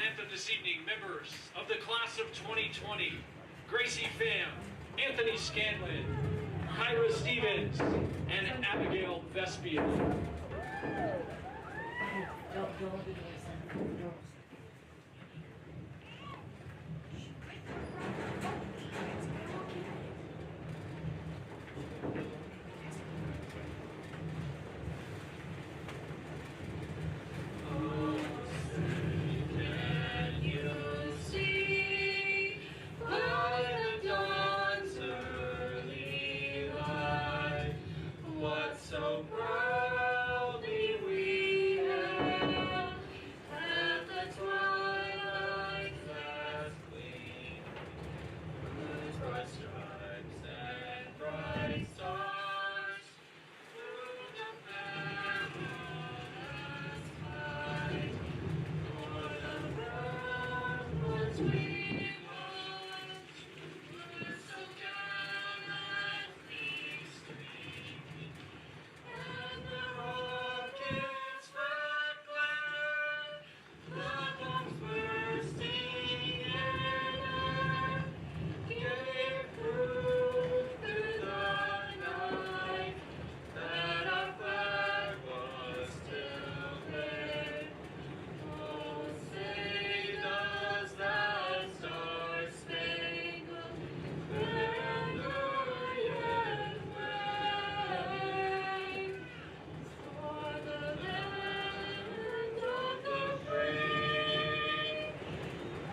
anthem this evening, members of the class of 2020, Gracie Pham, Anthony Scanlon, Kyra Stevens, and Abigail Vespian. So proudly we hailed at the twilight's last gleam, whose broad stripes and bright stars through the perilous fight, o'er the ramparts we marched, were so gallantly streaming. And the rockets fed glare, the bombs bursting in air, gave proof through the night that our flag was still there. Oh, say does that star-spangled banner yet wave? For the land of the free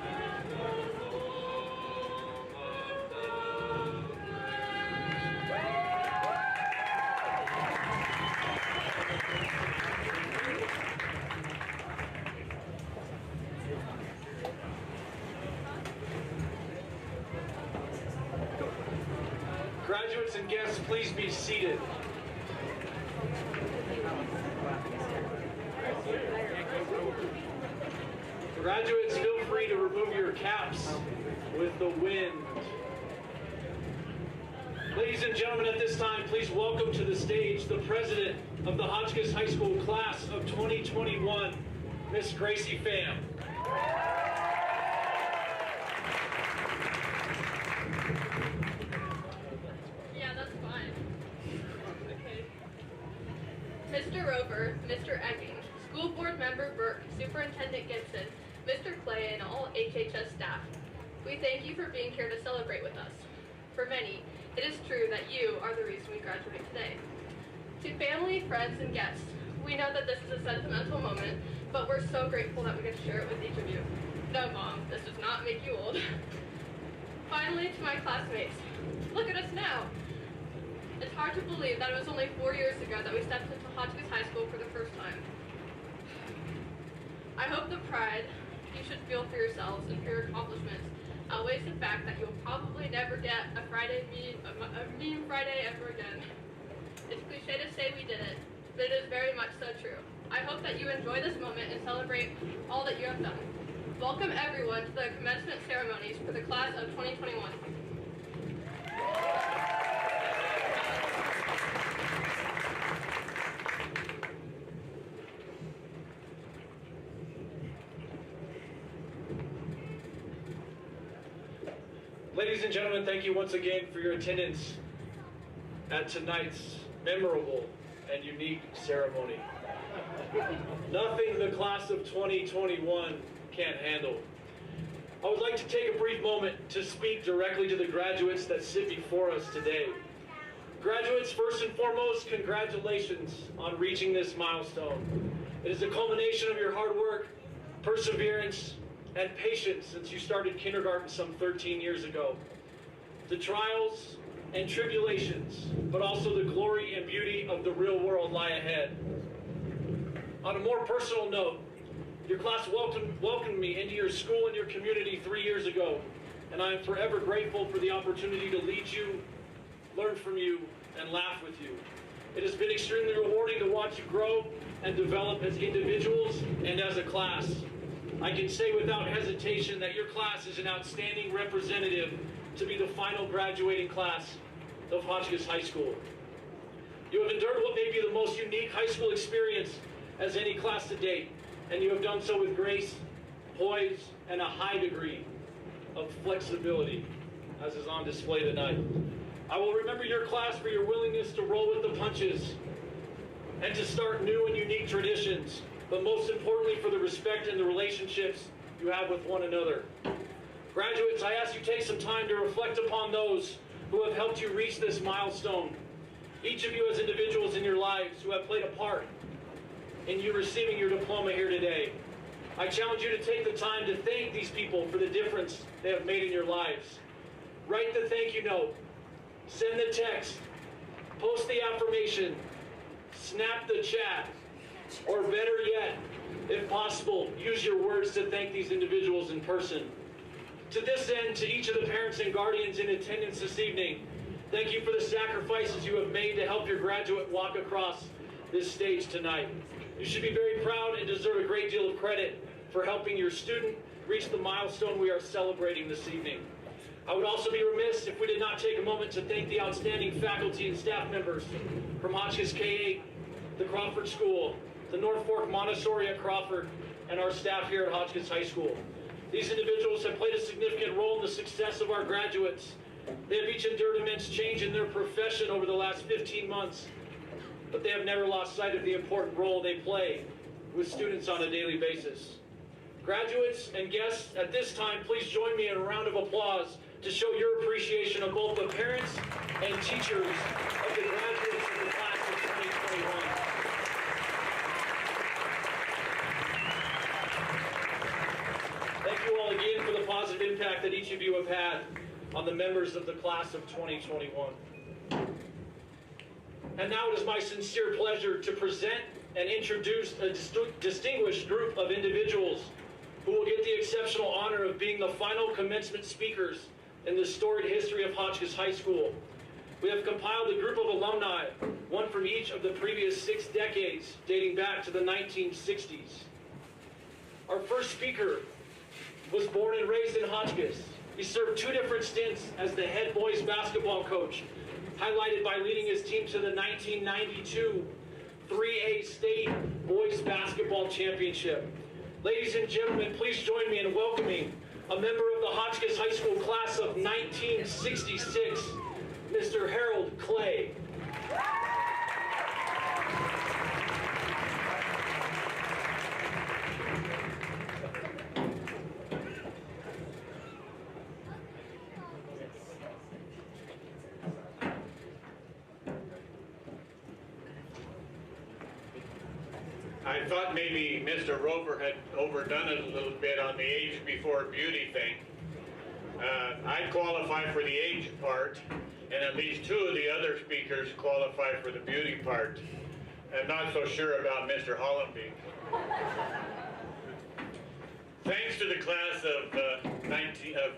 and the home of the Graduates and guests, please be seated. Graduates, feel free to remove your caps with the wind. Ladies and gentlemen, at this time, please welcome to the stage the president of the Hotchkiss High School class of 2021, Miss Gracie Pham. Yeah, that's fine. Okay. Mr. Rover, Mr. Egging, School Board Member Burke, Superintendent Gibson, Mr. Clay, and all HHS staff, we thank you for being here to celebrate with us. For many, it is true that you are the reason we graduate today. To family, friends, and guests, we know that this is a sentimental moment, but we're so grateful that we get to share it with each of you. No, Mom, this does not make you old. Finally, to my classmates, look at us now. It's hard to believe that it was only 4 years ago that we stepped into Hotchkiss High School for the first time. I hope the pride you should feel for yourselves and for your accomplishments outweighs the fact that you'll probably never get a meme Friday ever again. It's cliche to say we did it, but it is very much so true. I hope that you enjoy this moment and celebrate all that you have done. Welcome everyone to the commencement ceremonies for the class of 2021. Ladies and gentlemen, thank you once again for your attendance at tonight's memorable and unique ceremony. Nothing the class of 2021 can't handle. I would like to take a brief moment to speak directly to the graduates that sit before us today. Graduates, first and foremost, congratulations on reaching this milestone. It is a culmination of your hard work, perseverance, and patience since you started kindergarten some 13 years ago. The trials and tribulations, but also the glory and beauty of the real world lie ahead. On a more personal note, your class welcomed me into your school and your community 3 years ago, and I am forever grateful for the opportunity to lead you, learn from you, and laugh with you. It has been extremely rewarding to watch you grow and develop as individuals and as a class. I can say without hesitation that your class is an outstanding representative to be the final graduating class of Hotchkiss High School. You have endured what may be the most unique high school experience as any class to date, and you have done so with grace, poise, and a high degree of flexibility, as is on display tonight. I will remember your class for your willingness to roll with the punches and to start new and unique traditions, but most importantly for the respect and the relationships you have with one another. Graduates, I ask you take some time to reflect upon those who have helped you reach this milestone. Each of you as individuals in your lives who have played a part in you receiving your diploma here today. I challenge you to take the time to thank these people for the difference they have made in your lives. Write the thank you note, send the text, post the affirmation, snap the chat, or better yet, if possible, use your words to thank these individuals in person. To this end, to each of the parents and guardians in attendance this evening, thank you for the sacrifices you have made to help your graduate walk across this stage tonight. You should be very proud and deserve a great deal of credit for helping your student reach the milestone we are celebrating this evening. I would also be remiss if we did not take a moment to thank the outstanding faculty and staff members from Hotchkiss K-8, the Crawford School, the North Fork Montessori at Crawford, and our staff here at Hotchkiss High School. These individuals have played a significant role in the success of our graduates. They have each endured immense change in their profession over the last 15 months, but they have never lost sight of the important role they play with students on a daily basis. Graduates and guests, at this time, please join me in a round of applause to show your appreciation of both the parents and teachers of the graduates of the class of 2021. Thank you all again for the positive impact that each of you have had on the members of the class of 2021. And now it is my sincere pleasure to present and introduce a distinguished group of individuals who will get the exceptional honor of being the final commencement speakers in the storied history of Hotchkiss High School. We have compiled a group of alumni, one from each of the previous 6 decades, dating back to the 1960s. Our first speaker was born and raised in Hotchkiss. He served 2 different stints as the head boys basketball coach, highlighted by leading his team to the 1992 3A State Boys Basketball Championship. Ladies and gentlemen, please join me in welcoming a member of the Hotchkiss High School class of 1966, Mr. Harold Clay. I thought maybe Mr. Rover had overdone it a little bit on the age before beauty thing. I qualify for the age part, and at least 2 of the other speakers qualify for the beauty part. I'm not so sure about Mr. Hollenbeek. Thanks to the class of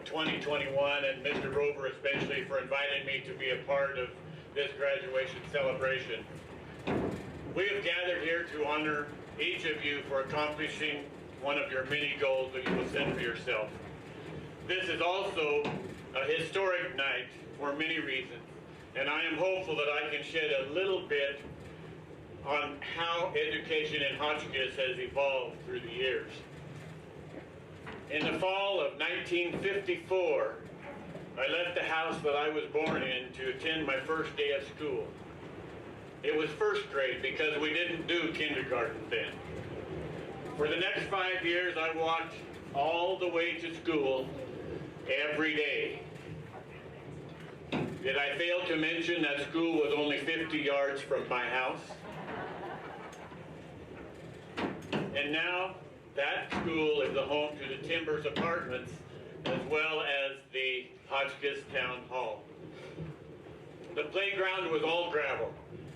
2021 and Mr. Rover especially for inviting me to be a part of this graduation celebration. We have gathered here to honor each of you for accomplishing one of your many goals that you will set for yourself. This is also a historic night for many reasons, and I am hopeful that I can shed a little bit on how education in Hotchkiss has evolved through the years. In the fall of 1954, I left the house that I was born in to attend my first day of school. It was first grade because we didn't do kindergarten then. For the next 5 years, I walked all the way to school every day. Did I fail to mention that school was only 50 yards from my house? And now, that school is the home to the Timbers Apartments as well as the Hotchkiss Town Hall. The playground was all gravel.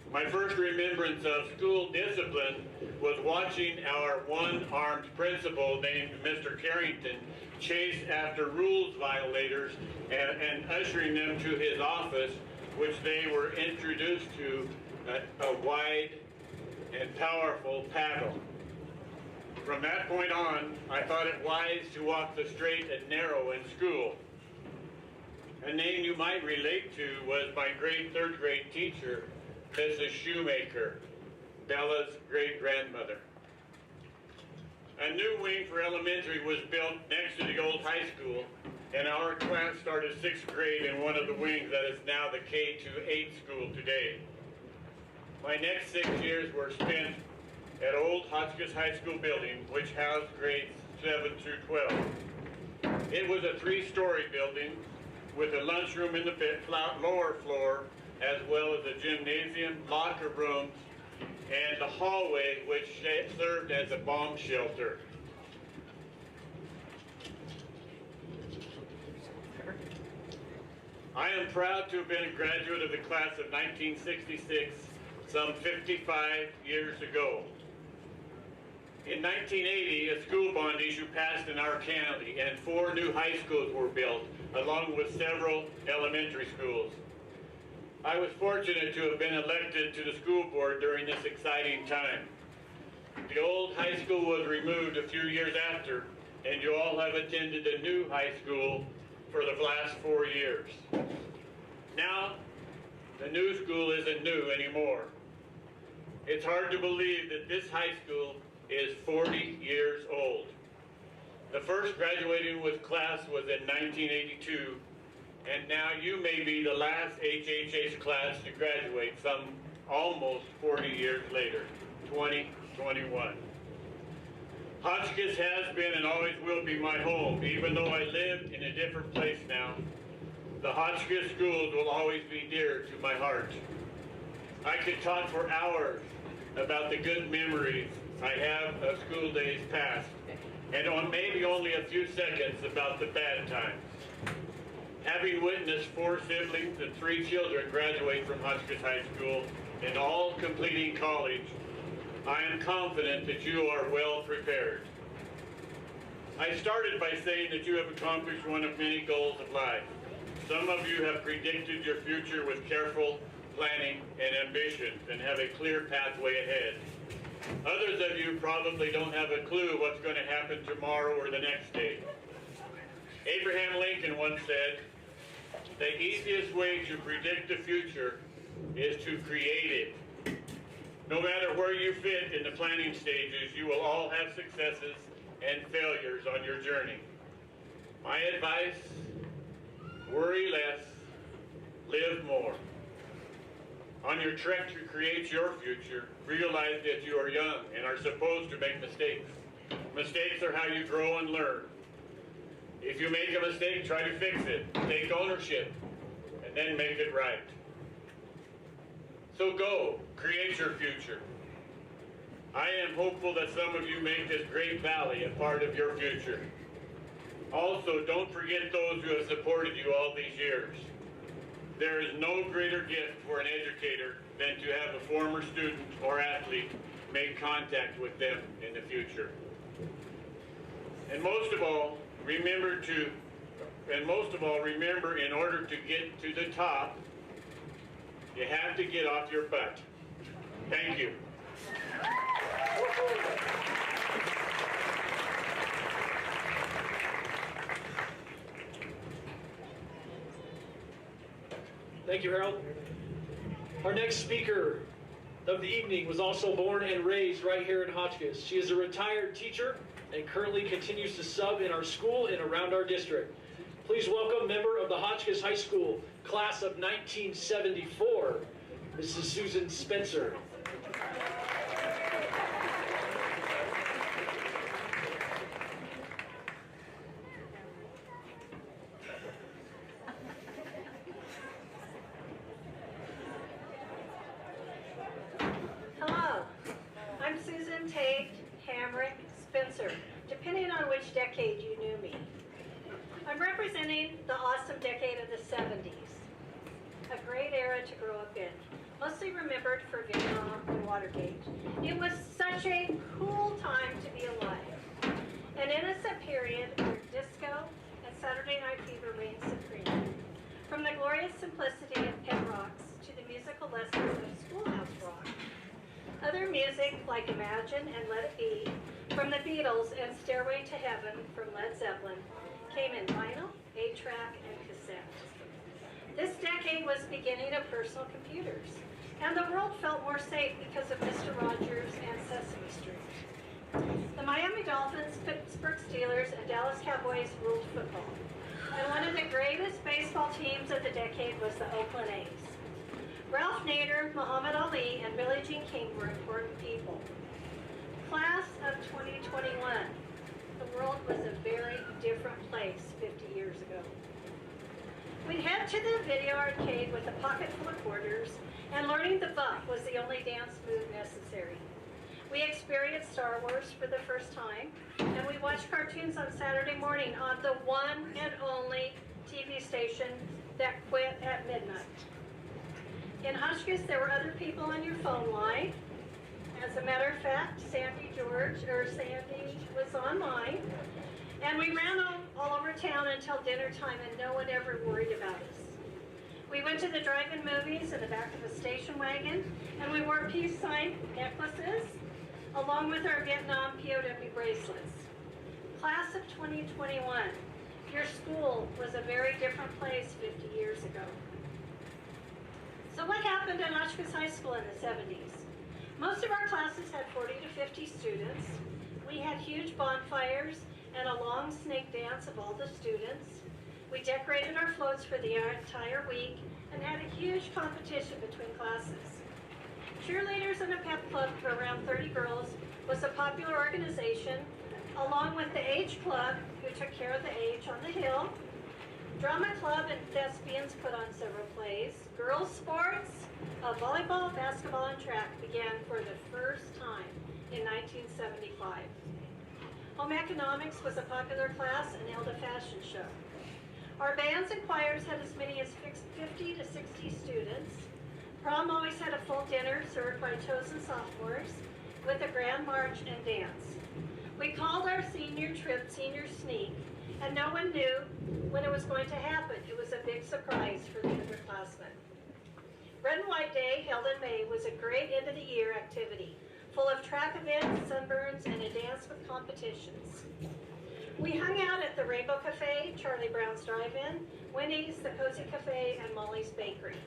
My first remembrance of school discipline was watching our one-armed principal named Mr. Carrington chase after rules violators and ushering them to his office, which they were introduced to a wide and powerful paddle. From that point on, I thought it wise to walk the straight and narrow in school. A name you might relate to was my third grade teacher, Mrs. Shoemaker, Bella's great-grandmother. A new wing for elementary was built next to the old high school, and our class started 6th grade in one of the wings that is now the K-8 school today. My next 6 years were spent at old Hotchkiss High School building, which housed grades 7 through 12. It was a 3-story building with a lunchroom in the lower floor, as well as a gymnasium, locker rooms, and the hallway, which served as a bomb shelter. I am proud to have been a graduate of the class of 1966, some 55 years ago. In 1980, a school bond issue passed in our county, and 4 new high schools were built, along with several elementary schools. I was fortunate to have been elected to the school board during this exciting time. The old high school was removed a few years after, and you all have attended a new high school for the last 4 years. Now, the new school isn't new anymore. It's hard to believe that this high school is 40 years old. The first graduating with class was in 1982, and now you may be the last HHS class to graduate some almost 40 years later, 2021. Hotchkiss has been and always will be my home, even though I live in a different place now. The Hotchkiss schools will always be dear to my heart. I could talk for hours about the good memories I have of school days past, and on maybe only a few seconds about the bad times. Having witnessed 4 siblings and 3 children graduate from Hotchkiss High School and all completing college, I am confident that you are well prepared. I started by saying that you have accomplished one of many goals of life. Some of you have predicted your future with careful planning and ambition and have a clear pathway ahead. Others of you probably don't have a clue what's going to happen tomorrow or the next day. Abraham Lincoln once said, "The easiest way to predict the future is to create it." No matter where you fit in the planning stages, you will all have successes and failures on your journey. My advice, worry less, live more. On your trek to create your future, realize that you are young and are supposed to make mistakes. Mistakes are how you grow and learn. If you make a mistake, try to fix it. Take ownership, and then make it right. So go, create your future. I am hopeful that some of you make this great valley a part of your future. Also, don't forget those who have supported you all these years. There is no greater gift for an educator than to have a former student or athlete make contact with them in the future. And most of all, remember in order to get to the top, you have to get off your butt. Thank you. Thank you, Harold. Our next speaker of the evening was also born and raised right here in Hotchkiss. She is a retired teacher and currently continues to sub in our school and around our district. Please welcome member of the Hotchkiss High School, class of 1974, Mrs. Susan Spencer. Hello, I'm Susan Tate Hamrick Spencer, depending on which decade you knew me. I'm representing the awesome decade of the 70s, a great era to grow up in, mostly remembered for Vietnam and Watergate. It was such a cool time to be alive, an innocent period where disco and Saturday Night Fever reigned supreme. From the glorious simplicity of pet rocks to the musical lessons of schoolhouse rock. Other music like Imagine and Let It Be from the Beatles and Stairway to Heaven from Led Zeppelin came in vinyl, 8-track, and cassette. This decade was the beginning of personal computers, and the world felt more safe because of Mr. Rogers and Sesame Street. The Miami Dolphins, Pittsburgh Steelers, and Dallas Cowboys ruled football. And one of the greatest baseball teams of the decade was the Oakland A's. Ralph Nader, Muhammad Ali, and Billie Jean King were important people. Class of 2021. The world was a very different place 50 years ago. We'd head to the video arcade with a pocket full of quarters, and learning the buck was the only dance move necessary. We experienced Star Wars for the first time, and we watched cartoons on Saturday morning on the one and only TV station that quit at midnight. In Hotchkiss, there were other people on your phone line. As a matter of fact, Sandy was on mine, and we ran all over town until dinner time, and no one ever worried about us. We went to the drive-in movies in the back of a station wagon, and we wore peace sign necklaces, along with our Vietnam POW bracelets. Class of 2021, your school was a very different place 50 years ago. So what happened at Hotchkiss High School in the 70s? Most of our classes had 40 to 50 students. We had huge bonfires and a long snake dance of all the students. We decorated our floats for the entire week and had a huge competition between classes. Cheerleaders and a pep club for around 30 girls was a popular organization, along with the Age Club, who took care of the age on the hill. Drama Club and Thespians put on several plays. Girls' sports, volleyball, basketball, and track began for the first time in 1975. Home economics was a popular class and held a fashion show. Our bands and choirs had as many as 50 to 60 students. Prom always had a full dinner served by chosen sophomores with a grand march and dance. We called our senior trip Senior Sneak, and no one knew when it was going to happen. It was a big surprise for the underclassmen. Red and White Day, held in May, was a great end-of-the-year activity, full of track events, sunburns, and a dance with competitions. We hung out at the Rainbow Cafe, Charlie Brown's Drive-In, Winnie's, the Cozy Cafe, and Molly's Bakery.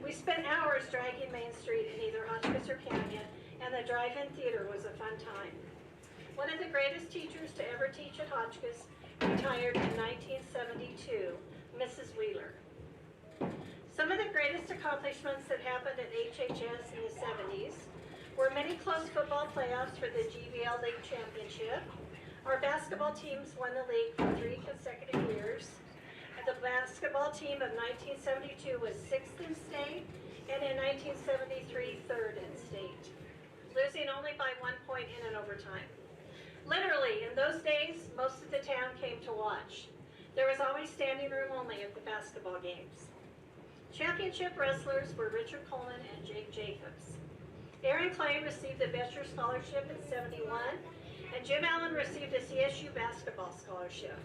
We spent hours dragging Main Street in either Hotchkiss or Canyon, and the drive-in theater was a fun time. One of the greatest teachers to ever teach at Hotchkiss retired in 1972, Mrs. Wheeler. Some of the greatest accomplishments that happened at HHS in the 70s were many close football playoffs for the GVL League Championship. Our basketball teams won the league for 3 consecutive years. The basketball team of 1972 was 6th in state, and in 1973, 3rd in state, losing only by 1 point in an overtime. Literally, in those days, most of the town came to watch. There was always standing room only at the basketball games. Championship wrestlers were Richard Coleman and Jake Jacobs. Aaron Clay received the Betcher Scholarship in '71, and Jim Allen received a CSU basketball scholarship.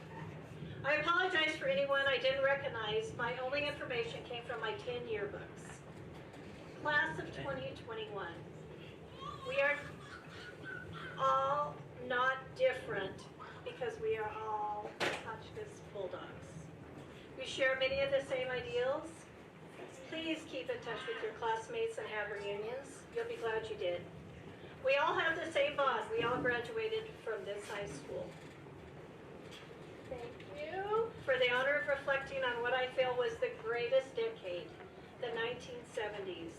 I apologize for anyone I didn't recognize. My only information came from my 10 yearbooks. Class of 2021. We are all not different because we are all Hotchkiss Bulldogs. We share many of the same ideals. Please keep in touch with your classmates and have reunions. You'll be glad you did. We all have the same bond. We all graduated from this high school. Thank you for the honor of reflecting on what I feel was the greatest decade, the 1970s.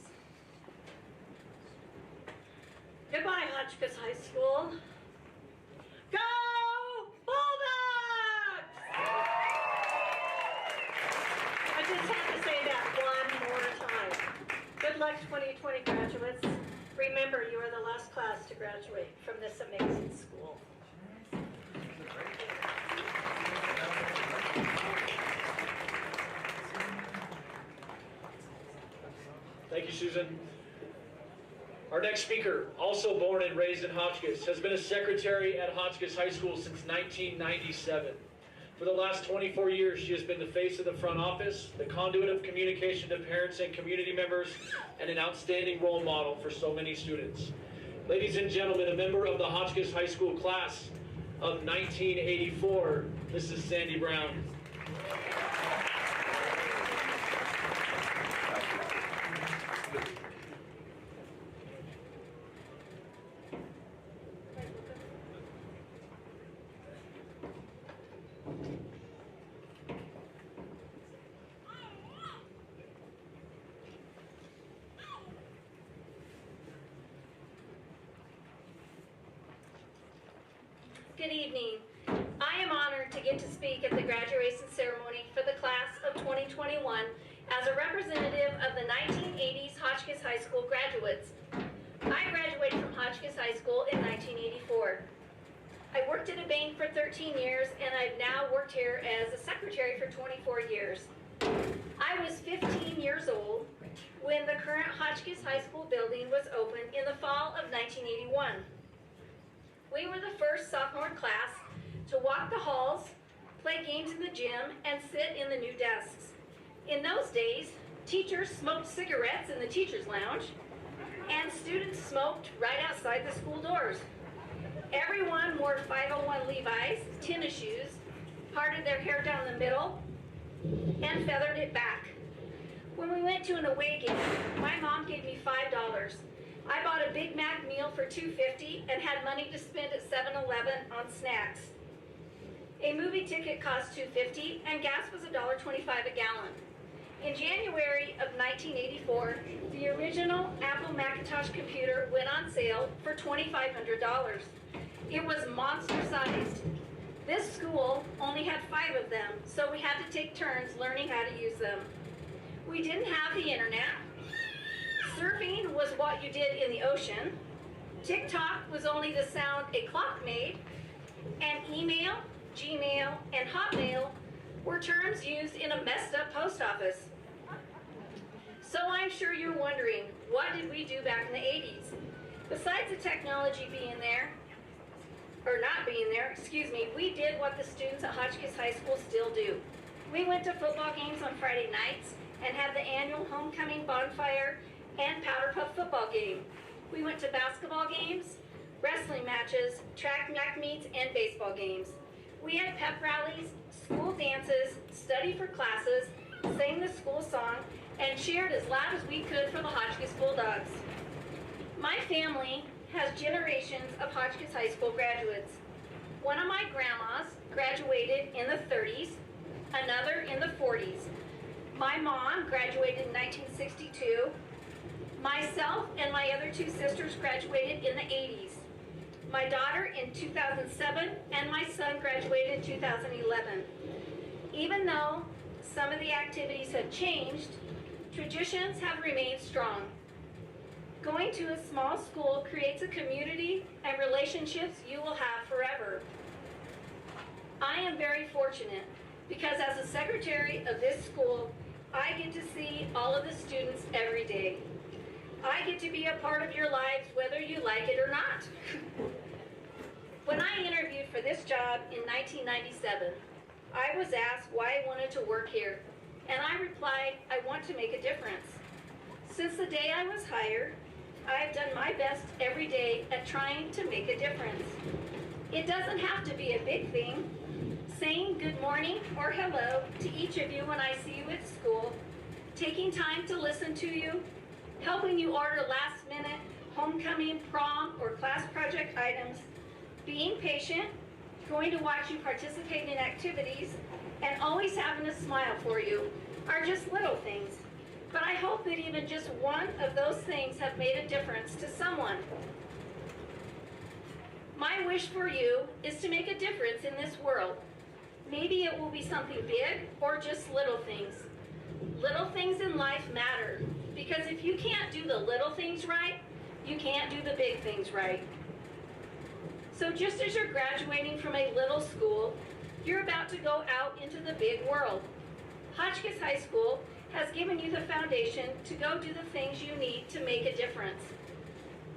Goodbye, Hotchkiss High School. Go Bulldogs! I just have to say that one more time. Good luck, 2020 graduates. Remember, you are the last class to graduate from this amazing school. Thank you, Susan. Our next speaker, also born and raised in Hotchkiss, has been a secretary at Hotchkiss High School since 1997. For the last 24 years, she has been the face of the front office, the conduit of communication to parents and community members, and an outstanding role model for so many students. Ladies and gentlemen, a member of the Hotchkiss High School class of 1984, Mrs. Sandy Brown. Good evening. I am honored to get to speak at the graduation ceremony for the class of 2021 as a representative of the 1980s Hotchkiss High School graduates. I graduated from Hotchkiss High School in 1984. I worked at a bank for 13 years, and I've now worked here as a secretary for 24 years. I was 15 years old when the current Hotchkiss High School building was opened in the fall of 1981. We were the first sophomore class to walk the halls, play games in the gym, and sit in the new desks. In those days, teachers smoked cigarettes in the teacher's lounge, and students smoked right outside the school doors. Everyone wore 501 Levi's, tennis shoes, parted their hair down the middle, and feathered it back. When we went to an away game, my mom gave me $5. I bought a Big Mac meal for $2.50 and had money to spend at 7-Eleven on snacks. A movie ticket cost $2.50 and gas was $1.25 a gallon. In January of 1984, the original Apple Macintosh computer went on sale for $2,500. It was monster-sized. This school only had 5 of them, so we had to take turns learning how to use them. We didn't have the internet. Surfing was what you did in the ocean. TikTok was only the sound a clock made. And email, Gmail, and Hotmail were terms used in a messed up post office. So I'm sure you're wondering, what did we do back in the 80s? Besides the technology being there, or not being there, we did what the students at Hotchkiss High School still do. We went to football games on Friday nights and had the annual homecoming bonfire and powder puff football game. We went to basketball games, wrestling matches, track meets, and baseball games. We had pep rallies, school dances, studied for classes, sang the school song, and cheered as loud as we could for the Hotchkiss Bulldogs. My family has generations of Hotchkiss High School graduates. One of my grandmas graduated in the 30s, another in the 40s. My mom graduated in 1962. Myself and my other 2 sisters graduated in the 80s. My daughter in 2007, and my son graduated in 2011. Even though some of the activities have changed, traditions have remained strong. Going to a small school creates a community and relationships you will have forever. I am very fortunate because as a secretary of this school, I get to see all of the students every day. I get to be a part of your lives whether you like it or not. When I interviewed for this job in 1997, I was asked why I wanted to work here, and I replied, I want to make a difference. Since the day I was hired, I've done my best every day at trying to make a difference. It doesn't have to be a big thing. Saying good morning or hello to each of you when I see you at school, taking time to listen to you, helping you order last minute homecoming, prom, or class project items, being patient, going to watch you participate in activities, and always having a smile for you are just little things. But I hope that even just one of those things have made a difference to someone. My wish for you is to make a difference in this world. Maybe it will be something big or just little things. Little things in life matter, because if you can't do the little things right, you can't do the big things right. So just as you're graduating from a little school, you're about to go out into the big world. Hotchkiss High School has given you the foundation to go do the things you need to make a difference.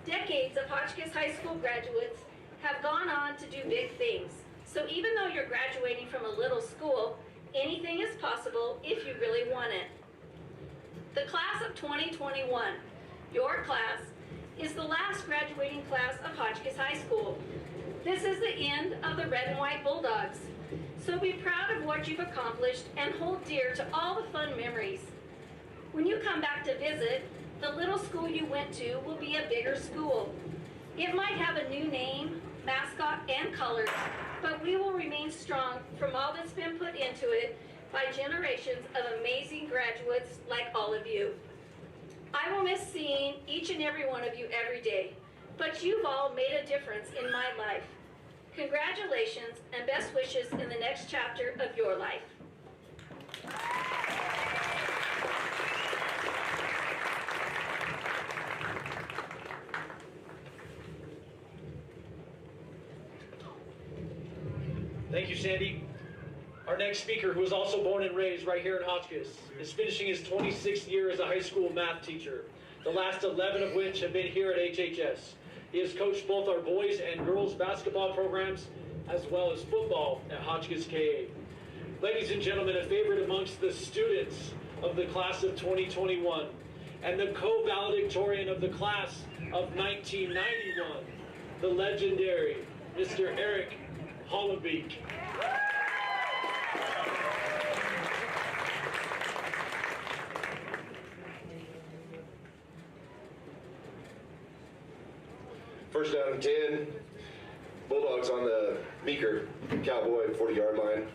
Decades of Hotchkiss High School graduates have gone on to do big things. So even though you're graduating from a little school, anything is possible if you really want it. The class of 2021, your class, is the last graduating class of Hotchkiss High School. This is the end of the Red and White Bulldogs. So be proud of what you've accomplished and hold dear to all the fun memories. When you come back to visit, the little school you went to will be a bigger school. It might have a new name, mascot, and colors, but we will remain strong from all that's been put into it by generations of amazing graduates like all of you. I will miss seeing each and every one of you every day, but you've all made a difference in my life. Congratulations and best wishes in the next chapter of your life. Thank you, Sandy. Our next speaker, who was also born and raised right here in Hotchkiss, is finishing his 26th year as a high school math teacher, the last 11 of which have been here at HHS. He has coached both our boys and girls basketball programs, as well as football at Hotchkiss KA. Ladies and gentlemen, a favorite amongst the students of the class of 2021 and the co-valedictorian of the class of 1991, the legendary Mr. Eric Hollenbeek. First down and 10. Bulldogs on the Meeker Cowboy 40-yard line.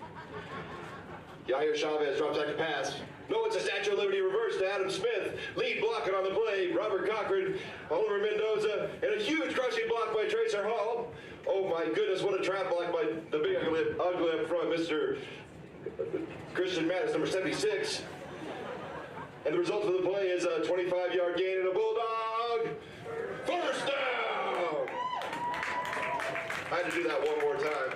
Yair Chavez drops back to pass. No, it's a Statue of Liberty reverse to Adam Smith. Lead blocking on the play, Robert Cochran, Oliver Mendoza, and a huge crushing block by Tracer Hall. Oh my goodness, what a trap block by the big ugly up front, Mr. Christian Mattis, number 76. And the result of the play is a 25-yard gain and a Bulldog first down. I had to do that one more time.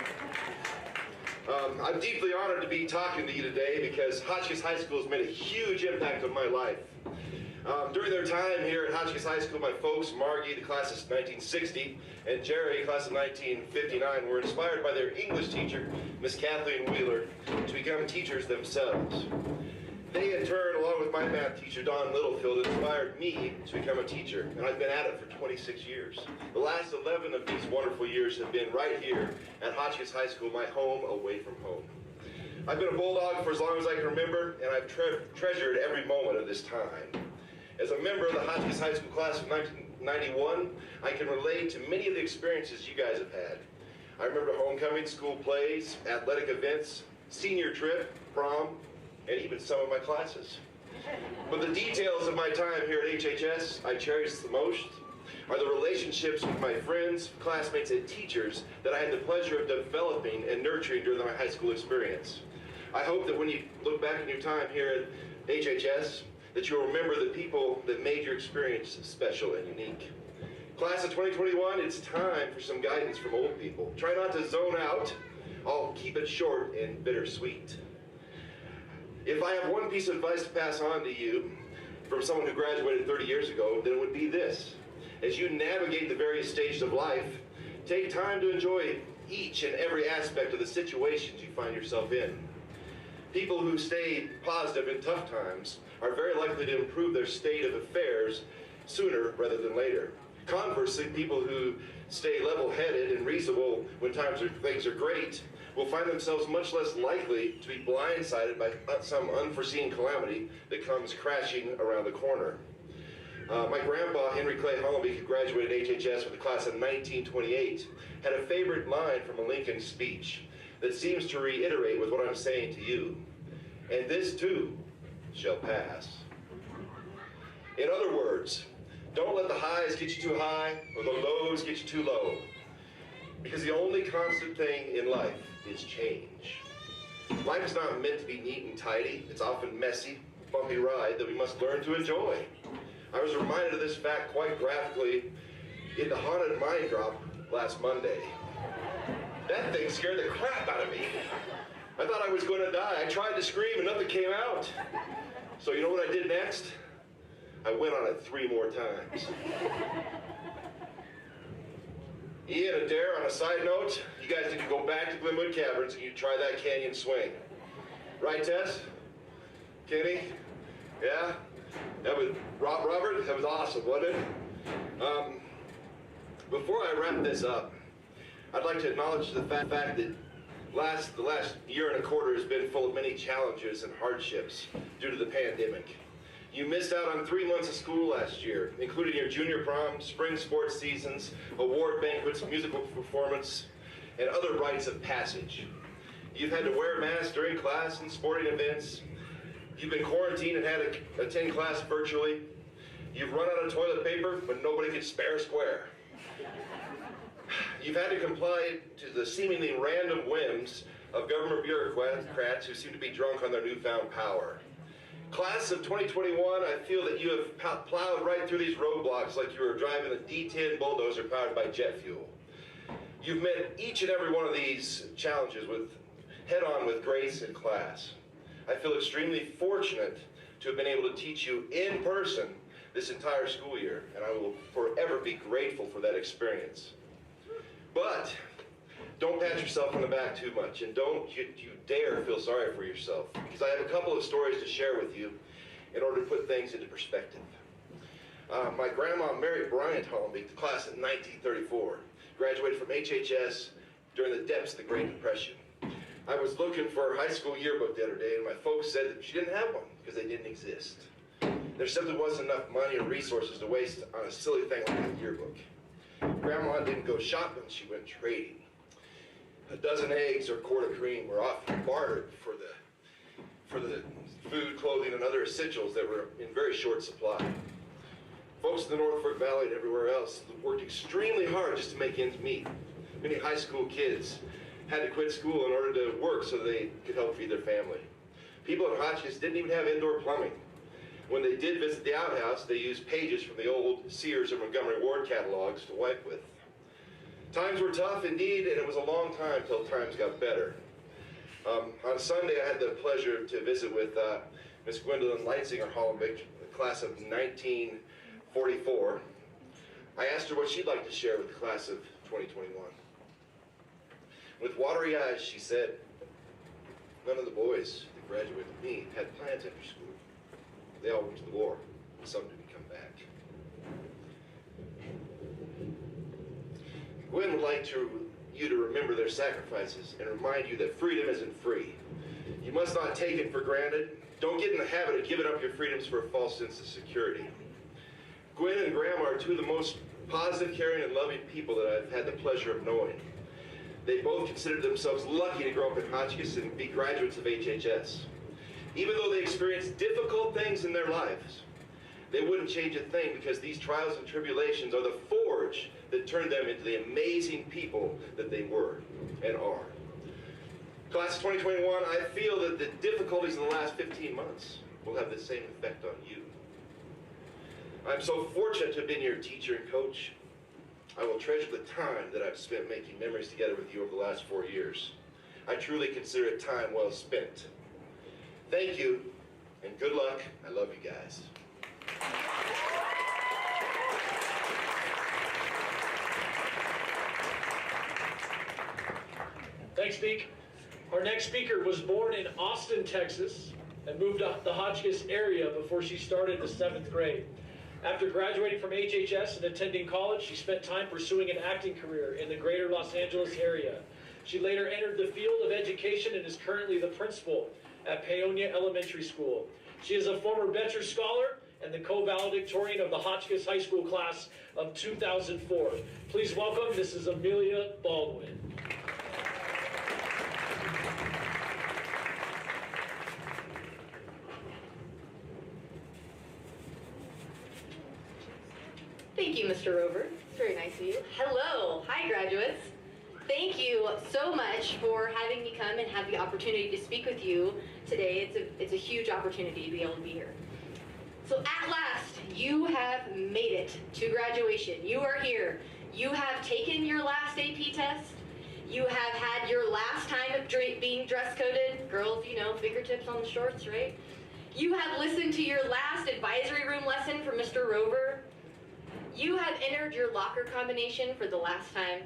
I'm deeply honored to be talking to you today because Hotchkiss High School has made a huge impact on my life. During their time here at Hotchkiss High School, my folks, Margie, the class of 1960, and Jerry, class of 1959, were inspired by their English teacher, Miss Kathleen Wheeler, to become teachers themselves. They, in turn, along with my math teacher, Don Littlefield, inspired me to become a teacher, and I've been at it for 26 years. The last 11 of these wonderful years have been right here at Hotchkiss High School, my home away from home. I've been a Bulldog for as long as I can remember, and I've treasured every moment of this time. As a member of the Hotchkiss High School class of 1991, I can relate to many of the experiences you guys have had. I remember homecoming, school plays, athletic events, senior trip, prom, and even some of my classes. But the details of my time here at HHS I cherish the most are the relationships with my friends, classmates, and teachers that I had the pleasure of developing and nurturing during my high school experience. I hope that when you look back on your time here at HHS, that you'll remember the people that made your experience special and unique. Class of 2021, it's time for some guidance from old people. Try not to zone out. I'll keep it short and bittersweet. If I have one piece of advice to pass on to you from someone who graduated 30 years ago, then it would be this. As you navigate the various stages of life, take time to enjoy each and every aspect of the situations you find yourself in. People who stay positive in tough times are very likely to improve their state of affairs sooner rather than later. Conversely, people who stay level-headed and reasonable when things are great will find themselves much less likely to be blindsided by some unforeseen calamity that comes crashing around the corner. My grandpa, Henry Clay Hollenbeek, who graduated HHS with the class of 1928, had a favorite line from a Lincoln speech that seems to reiterate with what I'm saying to you. And this too shall pass. In other words, don't let the highs get you too high or the lows get you too low. Because the only constant thing in life is change. Life is not meant to be neat and tidy. It's often messy, bumpy ride that we must learn to enjoy. I was reminded of this fact quite graphically in the haunted mind drop last Monday. That thing scared the crap out of me. I thought I was going to die. I tried to scream and nothing came out. So you know what I did next? I went on it 3 more times. Ian and Dare, on a side note, you guys need to go back to Glenwood Caverns and you try that canyon swing. Right, Tess? Kenny? Yeah? That was Robert? That was awesome, wasn't it? Before I wrap this up, I'd like to acknowledge the fact that the last year and a quarter has been full of many challenges and hardships due to the pandemic. You missed out on 3 months of school last year, including your junior prom, spring sports seasons, award banquets, musical performance, and other rites of passage. You've had to wear masks during class and sporting events. You've been quarantined and had to attend class virtually. You've run out of toilet paper, but nobody could spare a square. You've had to comply to the seemingly random whims of government bureaucrats who seem to be drunk on their newfound power. Class of 2021, I feel that you have plowed right through these roadblocks like you were driving a D10 bulldozer powered by jet fuel. You've met each and every one of these challenges head-on with grace and class. I feel extremely fortunate to have been able to teach you in person this entire school year, and I will forever be grateful for that experience. But don't pat yourself on the back too much, and don't you dare feel sorry for yourself, because I have a couple of stories to share with you in order to put things into perspective. My grandma, Mary Bryant Hollenbeek, the class of 1934, graduated from HHS during the depths of the Great Depression. I was looking for her high school yearbook the other day, and my folks said that she didn't have one because they didn't exist. There simply wasn't enough money or resources to waste on a silly thing like a yearbook. Grandma didn't go shopping, she went trading. A dozen eggs or a quart of cream were often bartered for the food, clothing, and other essentials that were in very short supply. Folks in the North Fork Valley and everywhere else worked extremely hard just to make ends meet. Many high school kids had to quit school in order to work so they could help feed their family. People at Hotchkiss didn't even have indoor plumbing. When they did visit the outhouse, they used pages from the old Sears or Montgomery Ward catalogs to wipe with. Times were tough indeed, and it was a long time till times got better. On a Sunday, I had the pleasure to visit with Miss Gwendolyn Leitzinger Hollenbeek, the class of 1944. I asked her what she'd like to share with the class of 2021. With watery eyes, she said, "None of the boys that graduated with me had plans after school. They all went to the war, and some didn't come back." Gwen would like you to remember their sacrifices and remind you that freedom isn't free. You must not take it for granted. Don't get in the habit of giving up your freedoms for a false sense of security. Gwen and Grandma are two of the most positive, caring, and loving people that I've had the pleasure of knowing. They both considered themselves lucky to grow up in Hotchkiss and be graduates of HHS. Even though they experienced difficult things in their lives, they wouldn't change a thing because these trials and tribulations are the forge that turned them into the amazing people that they were and are. Class of 2021, I feel that the difficulties in the last 15 months will have the same effect on you. I'm so fortunate to have been your teacher and coach. I will treasure the time that I've spent making memories together with you over the last 4 years. I truly consider it time well spent. Thank you, and good luck. I love you guys. Thanks, Meek. Our next speaker was born in Austin, Texas, and moved to the Hotchkiss area before she started the 7th grade. After graduating from HHS and attending college, she spent time pursuing an acting career in the greater Los Angeles area. She later entered the field of education and is currently the principal at Paonia Elementary School. She is a former Betcher Scholar and the co-valedictorian of the Hotchkiss High School class of 2004. Please welcome Mrs. Amelia Baldwin. Thank you, Mr. Rover. It's very nice of you. Hello. Hi, graduates. Thank you so much for having me come and have the opportunity to speak with you today. It's a huge opportunity to be able to be here. So at last, you have made it to graduation. You are here. You have taken your last AP test. You have had your last time of being dress coded. Girls, you know, fingertips on the shorts, right? You have listened to your last advisory room lesson from Mr. Rover. You have entered your locker combination for the last time.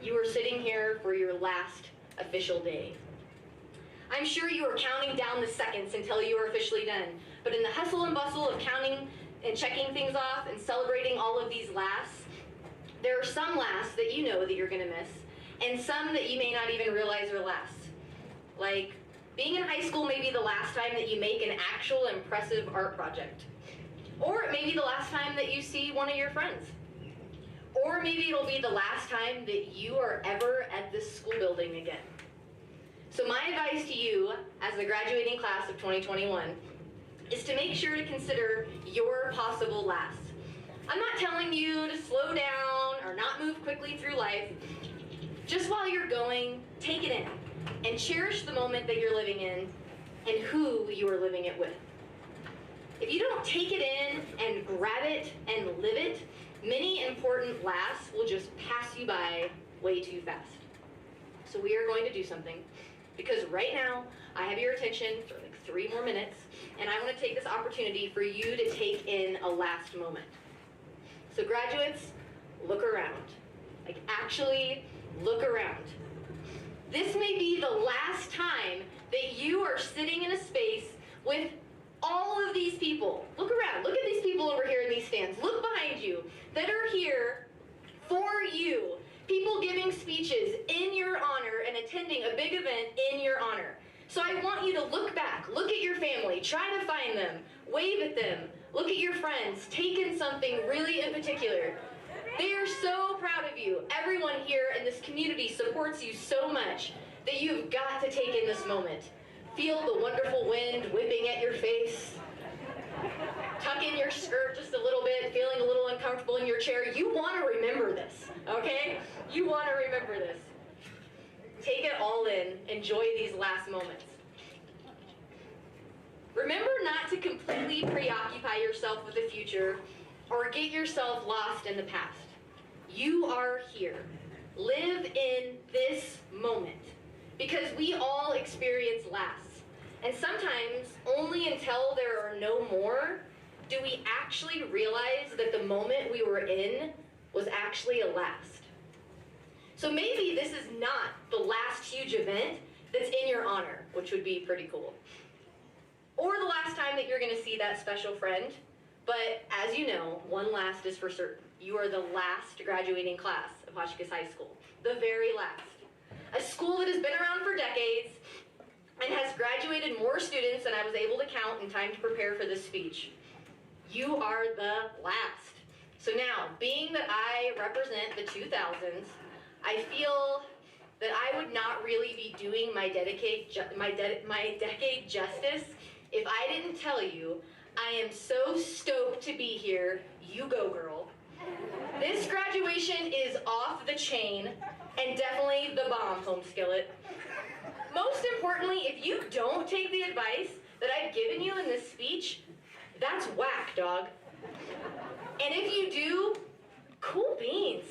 You are sitting here for your last official day. I'm sure you are counting down the seconds until you are officially done. But in the hustle and bustle of counting and checking things off and celebrating all of these laughs, there are some laughs that you know that you're gonna miss, and some that you may not even realize are laughs. Like, being in high school may be the last time that you make an actual impressive art project. Or it may be the last time that you see one of your friends. Or maybe it'll be the last time that you are ever at this school building again. So my advice to you, as the graduating class of 2021, is to make sure to consider your possible last. I'm not telling you to slow down or not move quickly through life. Just while you're going, take it in and cherish the moment that you're living in and who you are living it with. If you don't take it in and grab it and live it, many important laughs will just pass you by way too fast. So we are going to do something, because right now I have your attention for like 3 more minutes, and I want to take this opportunity for you to take in a last moment. So graduates, look around. Like, actually look around. This may be the last time that you are sitting in a space with all of these people. Look around. Look at these people over here in these stands. Look behind you that are here for you. People giving speeches in your honor and attending a big event in your honor. So I want you to look back, look at your family, try to find them, wave at them, look at your friends, take in something really in particular. They are so proud of you. Everyone here in this community supports you so much that you've got to take in this moment. Feel the wonderful wind whipping at your face. Tuck in your skirt just a little bit, feeling a little uncomfortable in your chair. You want to remember this, okay? You want to remember this. Take it all in. Enjoy these last moments. Remember not to completely preoccupy yourself with the future or get yourself lost in the past. You are here. Live in this moment, because we all experience lasts. And sometimes, only until there are no more, do we actually realize that the moment we were in was actually a last. So maybe this is not the last huge event that's in your honor, which would be pretty cool. Or the last time that you're going to see that special friend. But as you know, one last is for certain. You are the last graduating class of Hotchkiss High School. The very last. A school that has been around for decades and has graduated more students than I was able to count in time to prepare for this speech. You are the last. So now, being that I represent the 2000s, I feel that I would not really be doing my decade justice if I didn't tell you I am so stoked to be here. You go, girl. This graduation is off the chain and definitely the bomb, home skillet. Most importantly, if you don't take the advice that I've given you in this speech, that's whack, dog. And if you do, cool beans.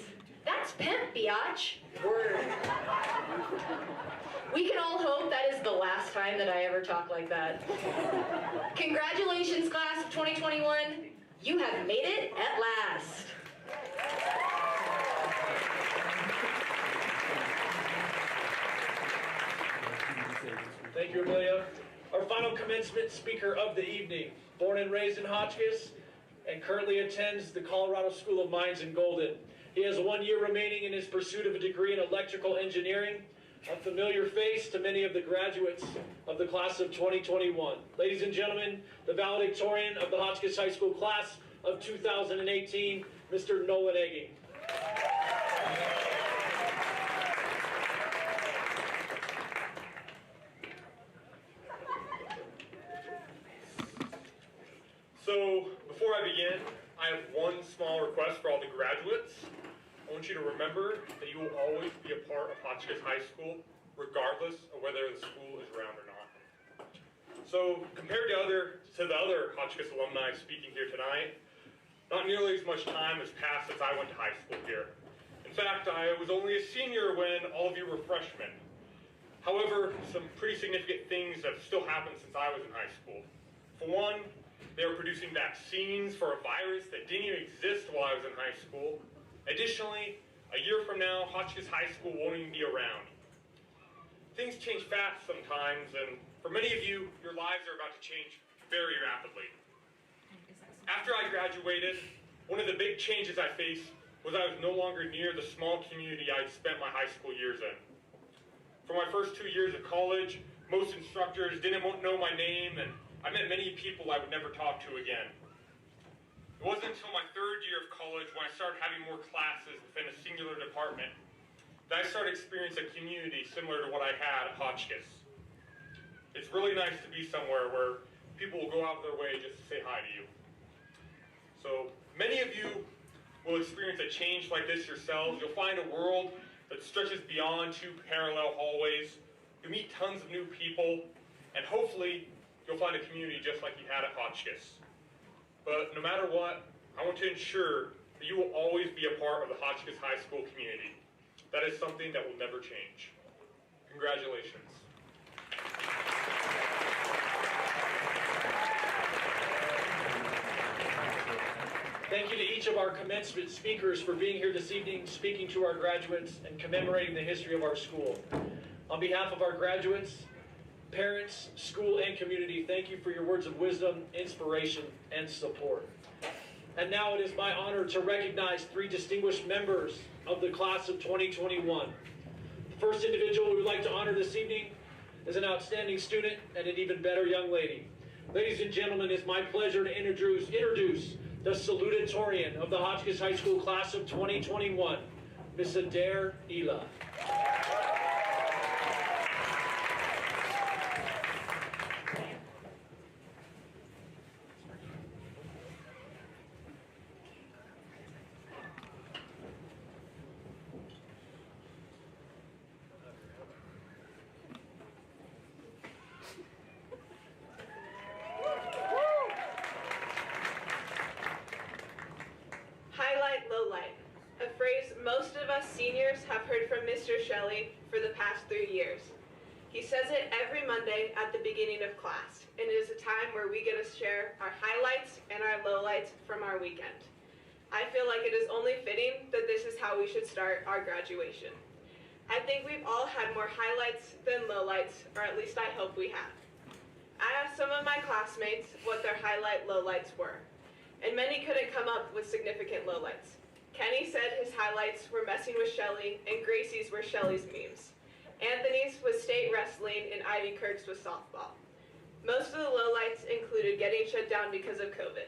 That's pimp, biatch. Word. We can all hope that is the last time that I ever talk like that. Congratulations, class of 2021. You have made it at last. Thank you, Amelia. Our final commencement speaker of the evening, born and raised in Hotchkiss, and currently attends the Colorado School of Mines in Golden. He has 1 year remaining in his pursuit of a degree in electrical engineering, a familiar face to many of the graduates of the class of 2021. Ladies and gentlemen, the valedictorian of the Hotchkiss High School class of 2018, Mr. Nolan Egging. So, before I begin, I have one small request for all the graduates. I want you to remember that you will always be a part of Hotchkiss High School, regardless of whether the school is around or not. So, compared to the other Hotchkiss alumni speaking here tonight, not nearly as much time has passed since I went to high school here. In fact, I was only a senior when all of you were freshmen. However, some pretty significant things have still happened since I was in high school. For one, they are producing vaccines for a virus that didn't even exist while I was in high school. Additionally, a year from now, Hotchkiss High School won't even be around. Things change fast sometimes, and for many of you, your lives are about to change very rapidly. After I graduated, one of the big changes I faced was I was no longer near the small community I'd spent my high school years in. For my first 2 years of college, most instructors didn't know my name, and I met many people I would never talk to again. It wasn't until my third year of college, when I started having more classes within a singular department, that I started experiencing a community similar to what I had at Hotchkiss. It's really nice to be somewhere where people will go out of their way just to say hi to you. So, many of of you will experience a change like this yourselves. You'll find a world that stretches beyond two parallel hallways. You'll meet tons of new people, and hopefully you'll find a community just like you had at Hotchkiss. But no matter what, I want to ensure that you will always be a part of the Hotchkiss High School community. That is something that will never change. Congratulations. Thank you to each of our commencement speakers for being here this evening, speaking to our graduates and commemorating the history of our school. On behalf of our graduates, parents, school, and community, thank you for your words of wisdom, inspiration, and support. And now it is my honor to recognize 3 distinguished members of the class of 2021. The first individual we would like to honor this evening is an outstanding student and an even better young lady. Ladies and gentlemen, it's my pleasure to introduce the salutatorian of the Hotchkiss High School class of 2021, Miss Adair Ela. Highlight, lowlight. A phrase most of us seniors have heard from Mr. Shelley for the past 3 years. He says it every Monday at the beginning of class, and it is a time where we get to share our highlights and our lowlights from our weekend. I feel like it is only fitting that this is how we should start our graduation. I think we've all had more highlights than lowlights, or at least I hope we have. I asked some of my classmates what their highlight lowlights were, and many couldn't come up with significant lowlights. Kenny said his highlights were messing with Shelley, and Gracie's were Shelley's memes. Anthony's was state wrestling, and Ivy Kirk's was softball. Most of the lowlights included getting shut down because of COVID.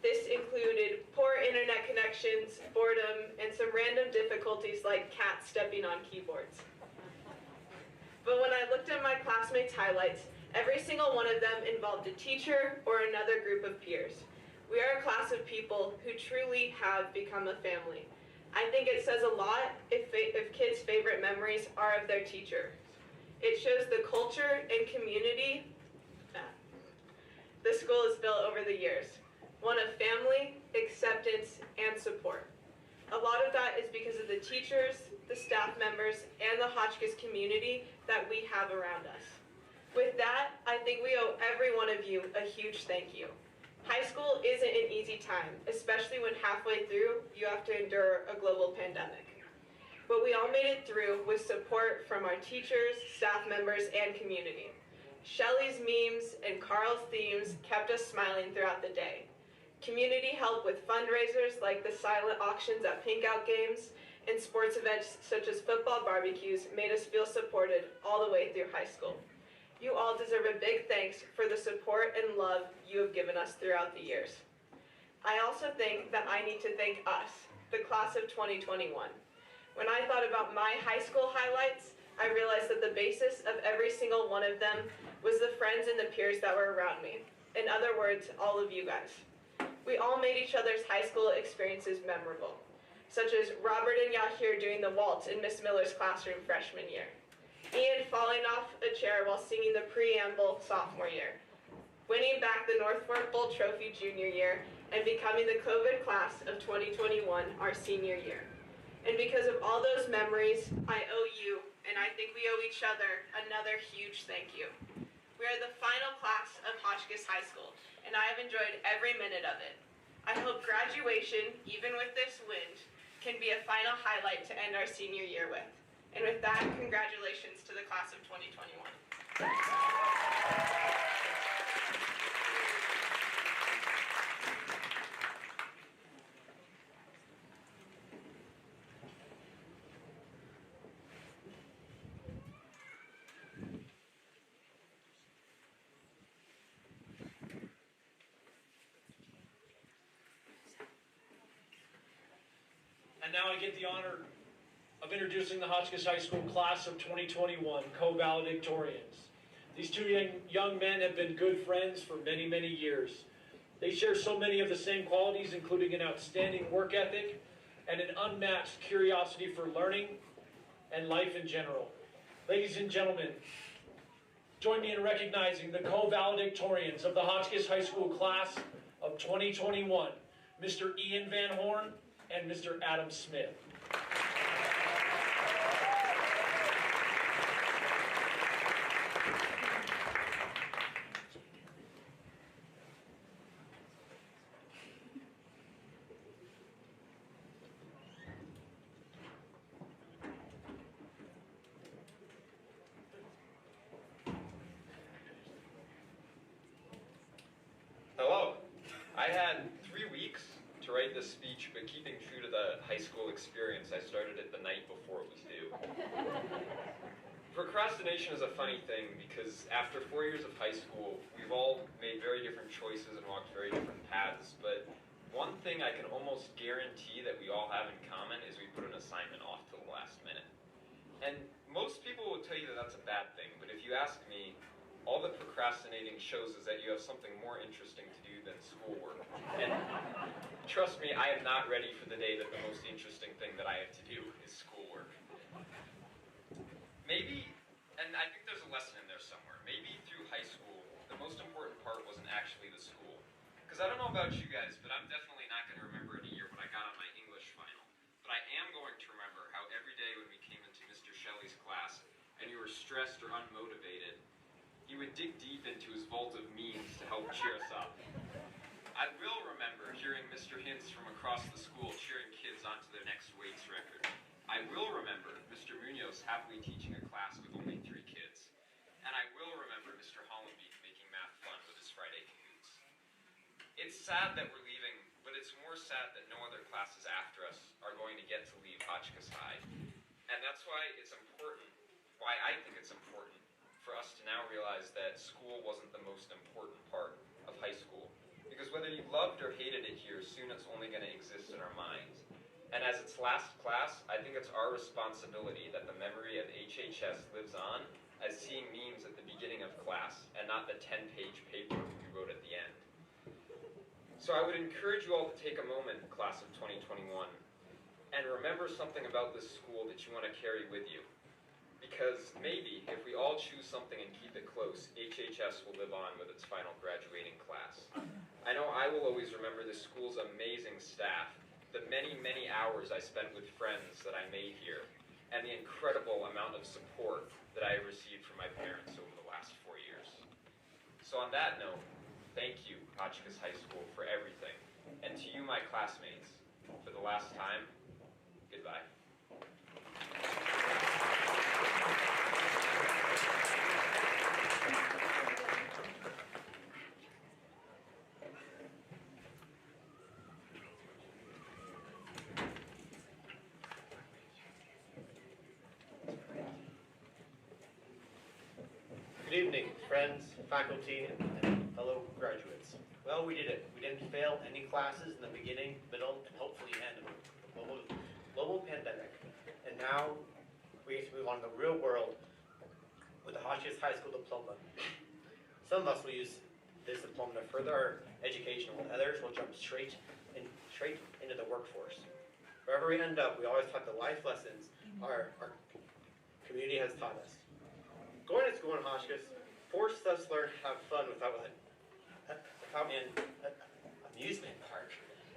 This included poor internet connections, boredom, and some random difficulties like cats stepping on keyboards. But when I looked at my classmates' highlights, every single one of them involved a teacher or another group of peers. We are a class of people who truly have become a family. I think it says a lot if kids' favorite memories are of their teacher. It shows the culture and community the school has built over the years. One of family, acceptance, and support. A lot of that is because of the teachers, the staff members, and the Hotchkiss community that we have around us. With that, I think we owe every one of you a huge thank you. High school isn't an easy time, especially when halfway through you have to endure a global pandemic. But we all made it through with support from our teachers, staff members, and community. Shelley's memes and Carl's themes kept us smiling throughout the day. Community help with fundraisers like the silent auctions at Pink Out games, and sports events such as football barbecues made us feel supported all the way through high school. You all deserve a big thanks for the support and love you have given us throughout the years. I also think that I need to thank us, the class of 2021. When I thought about my high school highlights, I realized that the basis of every single one of them was the friends and the peers that were around me. In other words, all of you guys. We all made each other's high school experiences memorable, such as Robert and Yahir doing the waltz in Miss Miller's classroom freshman year, Ian falling off a chair while singing the preamble sophomore year, winning back the North Fork Bowl trophy junior year, and becoming the COVID class of 2021 our senior year. And because of all those memories, I owe you, and I think we owe each other, another huge thank you. We are the final class of Hotchkiss High School, and I have enjoyed every minute of it. I hope graduation, even with this wind, can be a final highlight to end our senior year with. And with that, congratulations to the class of 2021. And now I get the honor of introducing the Hotchkiss High School class of 2021 co-valedictorians. These two young men have been good friends for many, many years. They share so many of the same qualities, including an outstanding work ethic and an unmatched curiosity for learning and life in general. Ladies and gentlemen, join me in recognizing the co-valedictorians of the Hotchkiss High School class of 2021, Mr. Ian Van Horn and Mr. Adam Smith. Hello. I had 3 weeks to write this speech, but keeping true to the high school experience, I started it the night before it was due. Procrastination is a funny thing because after 4 years of high school, we've all made very different choices and walked very different paths, but one thing I can almost guarantee that we all have in common is we put an assignment off till the last minute. And most people will tell you that that's a bad thing, but if you ask me, all that procrastinating shows is that you have something more interesting to do than schoolwork. And trust me, I am not ready for the day that the most interesting thing that I have to do is schoolwork. Maybe, and I think there's a lesson in there somewhere, maybe through high school, the most important part wasn't actually the school. Because I don't know about you guys, but I'm definitely not going to remember in a year what I got on my English final. But I am going to remember how every day when we came into Mr. Shelley's class, and you were stressed or unmotivated, he would dig deep into his vault of memes to help cheer us up. I will remember hearing Mr. Hintz from across the school cheering kids onto their next weights record. I will remember Mr. Munoz happily teaching a class with only 3 kids. And I will remember Mr. Hollenbeek making math fun with his Friday cahoots. It's sad that we're leaving, but it's more sad that no other classes after us are going to get to leave Hotchkiss High. And that's why it's important, why I think it's important, for us to now realize that school wasn't the most important part of high school. Because whether you loved or hated it here, soon it's only going to exist in our minds. And as its last class, I think it's our responsibility that the memory of HHS lives on as seeing memes at the beginning of class and not the 10-page paper we wrote at the end. So I would encourage you all to take a moment, class of 2021, and remember something about this school that you want to carry with you. Because maybe, if we all choose something and keep it close, HHS will live on with its final graduating class. I know I will always remember this school's amazing staff, the many, many hours I spent with friends that I made here, and the incredible amount of support that I have received from my parents over the last 4 years. So on that note, thank you, Hotchkiss High School, for everything. And to you, my classmates, for the last time, goodbye. Good evening, friends, faculty, and fellow graduates. Well, we did it. We didn't fail any classes in the beginning, middle, and hopefully end of the global pandemic. And now we get to move on to the real world with the Hotchkiss High School diploma. Some of us will use this diploma to further our education, while others will jump straight into the workforce. Wherever we end up, we always talk the life lessons our community has taught us. Going to school in Hotchkiss forced us to learn to have fun without an amusement park.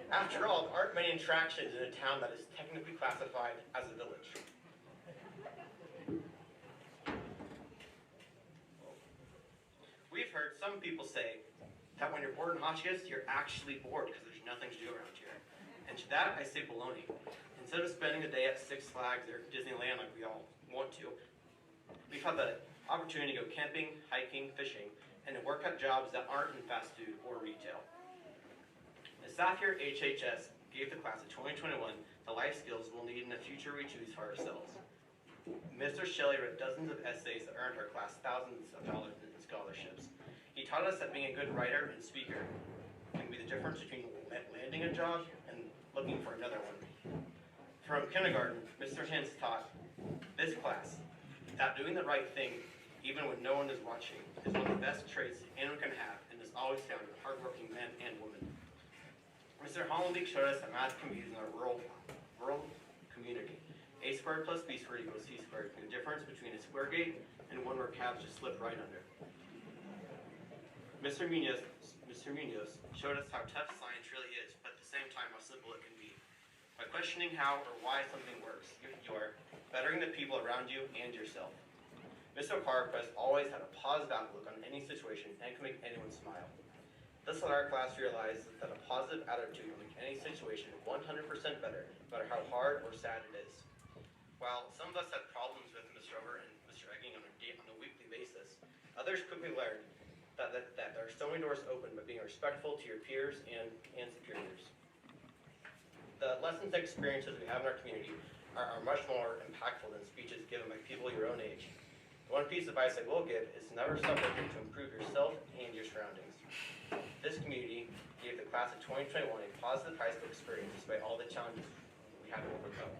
After all, there aren't many attractions in a town that is technically classified as a village. We've heard some people say that when you're bored in Hotchkiss, you're actually bored because there's nothing to do around here. And to that, I say baloney. Instead of spending a day at Six Flags or Disneyland like we all want to, we've had the opportunity to go camping, hiking, fishing, and to work at jobs that aren't in fast food or retail. The staff here at HHS gave the class of 2021 the life skills we'll need in the future we choose for ourselves. Mr. Shelley wrote dozens of essays that earned our class thousands of dollars in scholarships. He taught us that being a good writer and speaker can be the difference between landing a job and looking for another one. From kindergarten, Mr. Hintz taught this class that doing the right thing, even when no one is watching, is one of the best traits anyone can have in this always found in hardworking men and women. Mr. Hollenbeek showed us that math can be used in a rural community. A squared plus B squared equals C squared. The difference between a square gate and one where cabs just slip right under. Mr. Munoz showed us how tough science really is, but at the same time how simple it can be. By questioning how or why something works, you are bettering the people around you and yourself. Mr. Parquest always had a positive outlook on any situation and can make anyone smile. This led our class to realize that a positive attitude will make any situation 100% better, no matter how hard or sad it is. While some of us had problems with Mr. Rover and Mr. Egging on a weekly basis, others quickly learned that there are so many doors open by being respectful to your peers and superiors. The lessons and experiences we have in our community are much more impactful than speeches given by people your own age. The one piece of advice I will give is never stop working to improve yourself and your surroundings. This community gave the class of 2021 a positive high school experience despite all the challenges we had to overcome.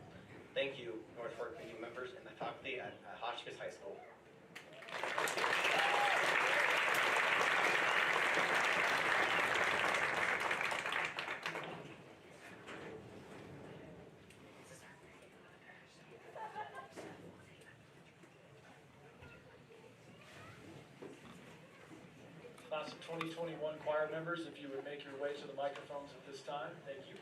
Thank you, North Fork community members and the faculty at Hotchkiss High School. Class of 2021 choir members, if you would make your way to the microphones at this time, thank you.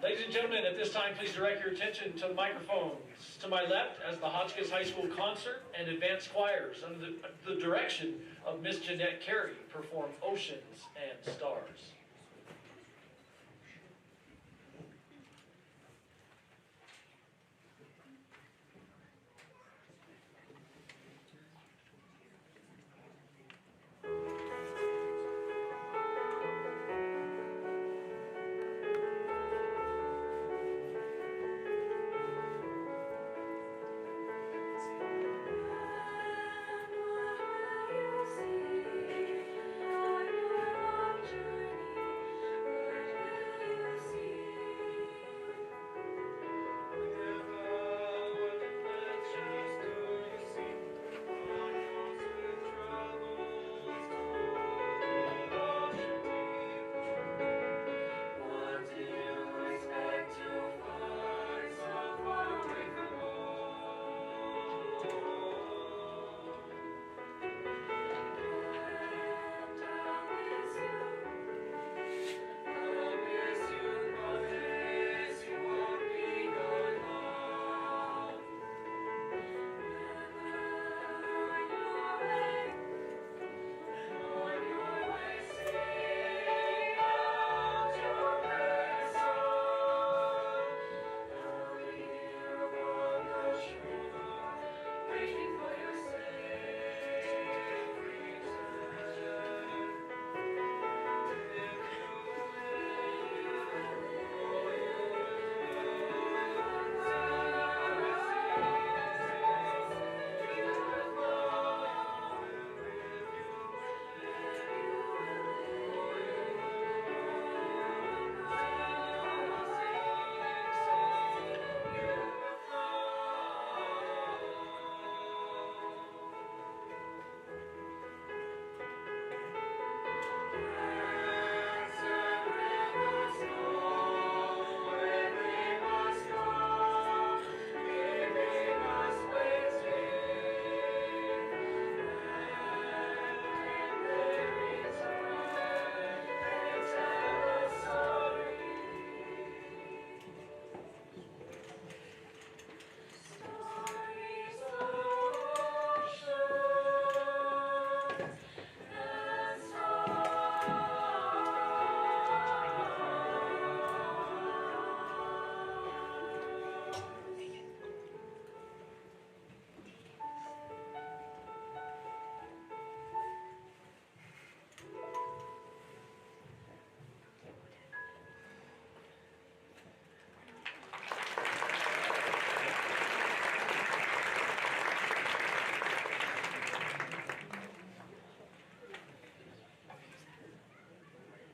Ladies and gentlemen, at this time, please direct your attention to the microphones. To my left, as the Hotchkiss High School Concert and Advanced Choirs, under the direction of Miss Jeanette Carey, perform Oceans and Stars.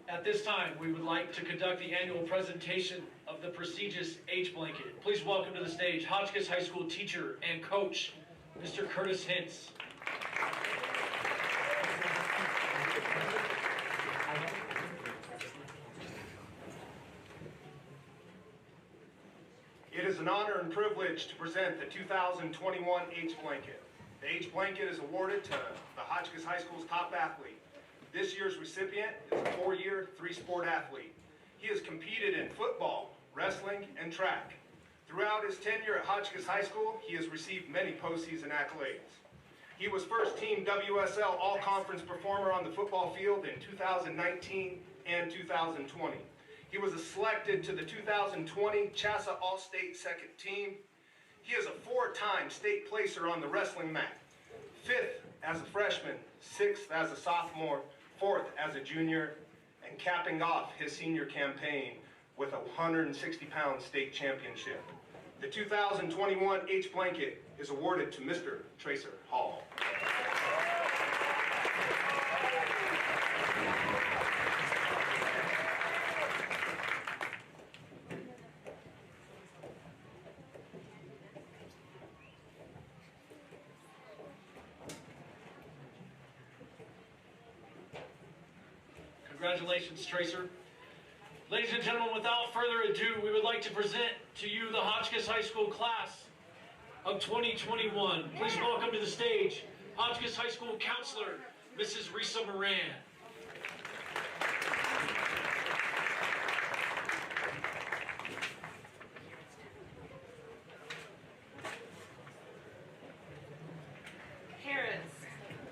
At this time, we would like to conduct the annual presentation of the prestigious H blanket, please welcome to the stage Hotchkiss High School teacher and coach, Mr. Curtis Hintz. It is an honor and privilege to present the 2021 H Blanket. The H Blanket is awarded to the Hotchkiss High School's top athlete. This year's recipient is a 4-year, 3-sport athlete. He has competed in football, wrestling, and track. Throughout his tenure at Hotchkiss High School, he has received many postseason accolades. He was first team WSL All-Conference performer on the football field in 2019 and 2020. He was selected to the 2020 CHSA All-State second team. He is a 4-time state placer on the wrestling mat, 5th as a freshman, 6th as a sophomore, 4th as a junior, and capping off his senior campaign with a 160-pound state championship. The 2021 H Blanket is awarded to Mr. Tracer Hall. Congratulations, Tracer. Ladies and gentlemen, without further ado, we would like to present to you the Hotchkiss High School class of 2021. Please welcome to the stage Hotchkiss High School counselor, Mrs. Risa Moran. Parents,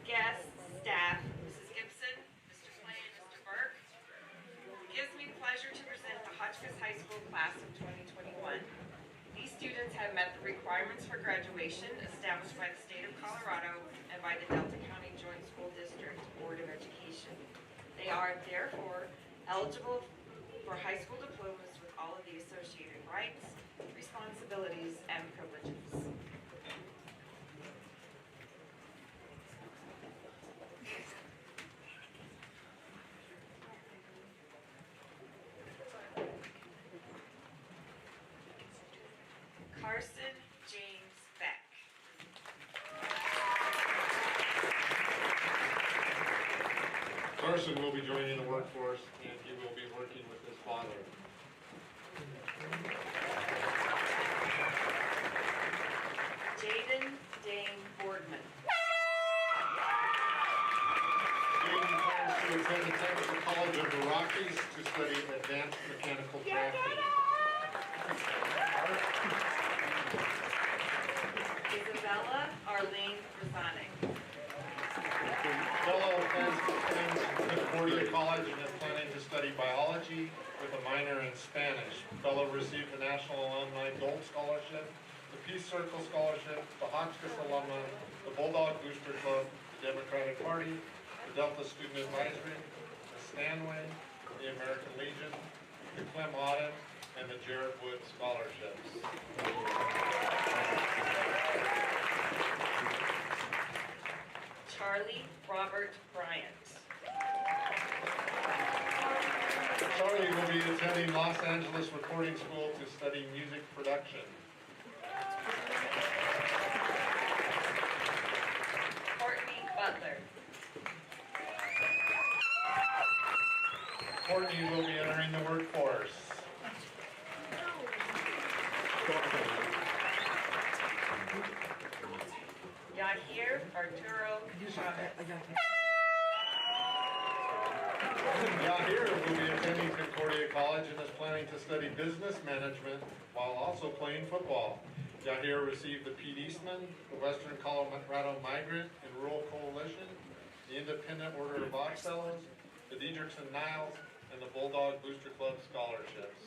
guests, staff, Mrs. Gibson, Mr. Clay, and Mr. Burke. It gives me pleasure to present the Hotchkiss High School class of 2021. These students have met the requirements for graduation established by the state of Colorado and by the Delta County Joint School District Board of Education. They are therefore eligible for high school diplomas with all of the associated rights, responsibilities, and privileges. Carson James Beck. Carson will be joining the workforce and he will be working with his father. Jaden Dane Boardman. Jaden plans to attend the Technical College of the Rockies to study advanced mechanical drafting. Isabella Arlene Rosanic. Fellow plans to attend Concordia College and is planning to study biology with a minor in Spanish. Fellow received the National Alumni Gold Scholarship, the Peace Circle Scholarship, the Hotchkiss Alumni, the Bulldog Booster Club, the Democratic Party, the Delta Student Advisory, the Stanway, the American Legion, the Clem Audit, and the Jared Wood Scholarships. Charlie Robert Bryant. Charlie will be attending Los Angeles Recording School to study music production. Courtney Butler. Courtney will be entering the workforce. Yahir Arturo Chavez. Yahir will be attending Concordia College and is planning to study business management while also playing football. Yahir received the Pete Eastman, the Western Colorado Migrant and Rural Coalition, the Independent Order of Oddfellows, the Diedrichson Niles, and the Bulldog Booster Club scholarships.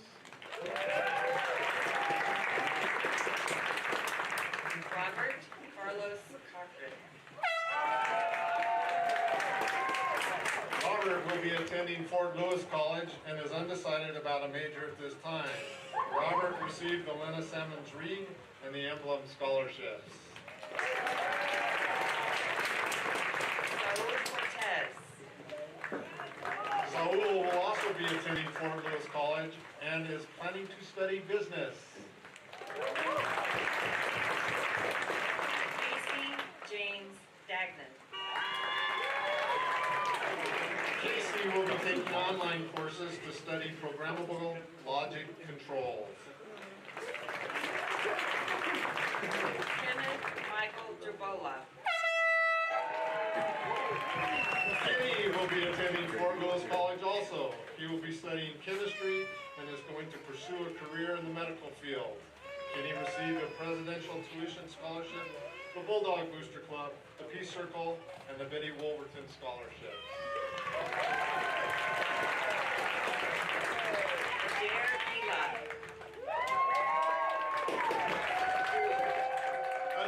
Robert Carlos Cochran. Robert will be attending Fort Lewis College and is undecided about a major at this time. Robert received the Lena Sammons Reed and the Emblem scholarships. Saul Cortez. Saul will also be attending Fort Lewis College and is planning to study business. Casey James Dagnan. Casey will be taking online courses to study programmable logic controls. Kenneth Michael Drabola. Kenny will be attending Fort Lewis College also. He will be studying chemistry and is going to pursue a career in the medical field. Kenny received a presidential tuition scholarship, the Bulldog Booster Club, the Peace Circle, and the Betty Wolverton Scholarship. Adair Eli.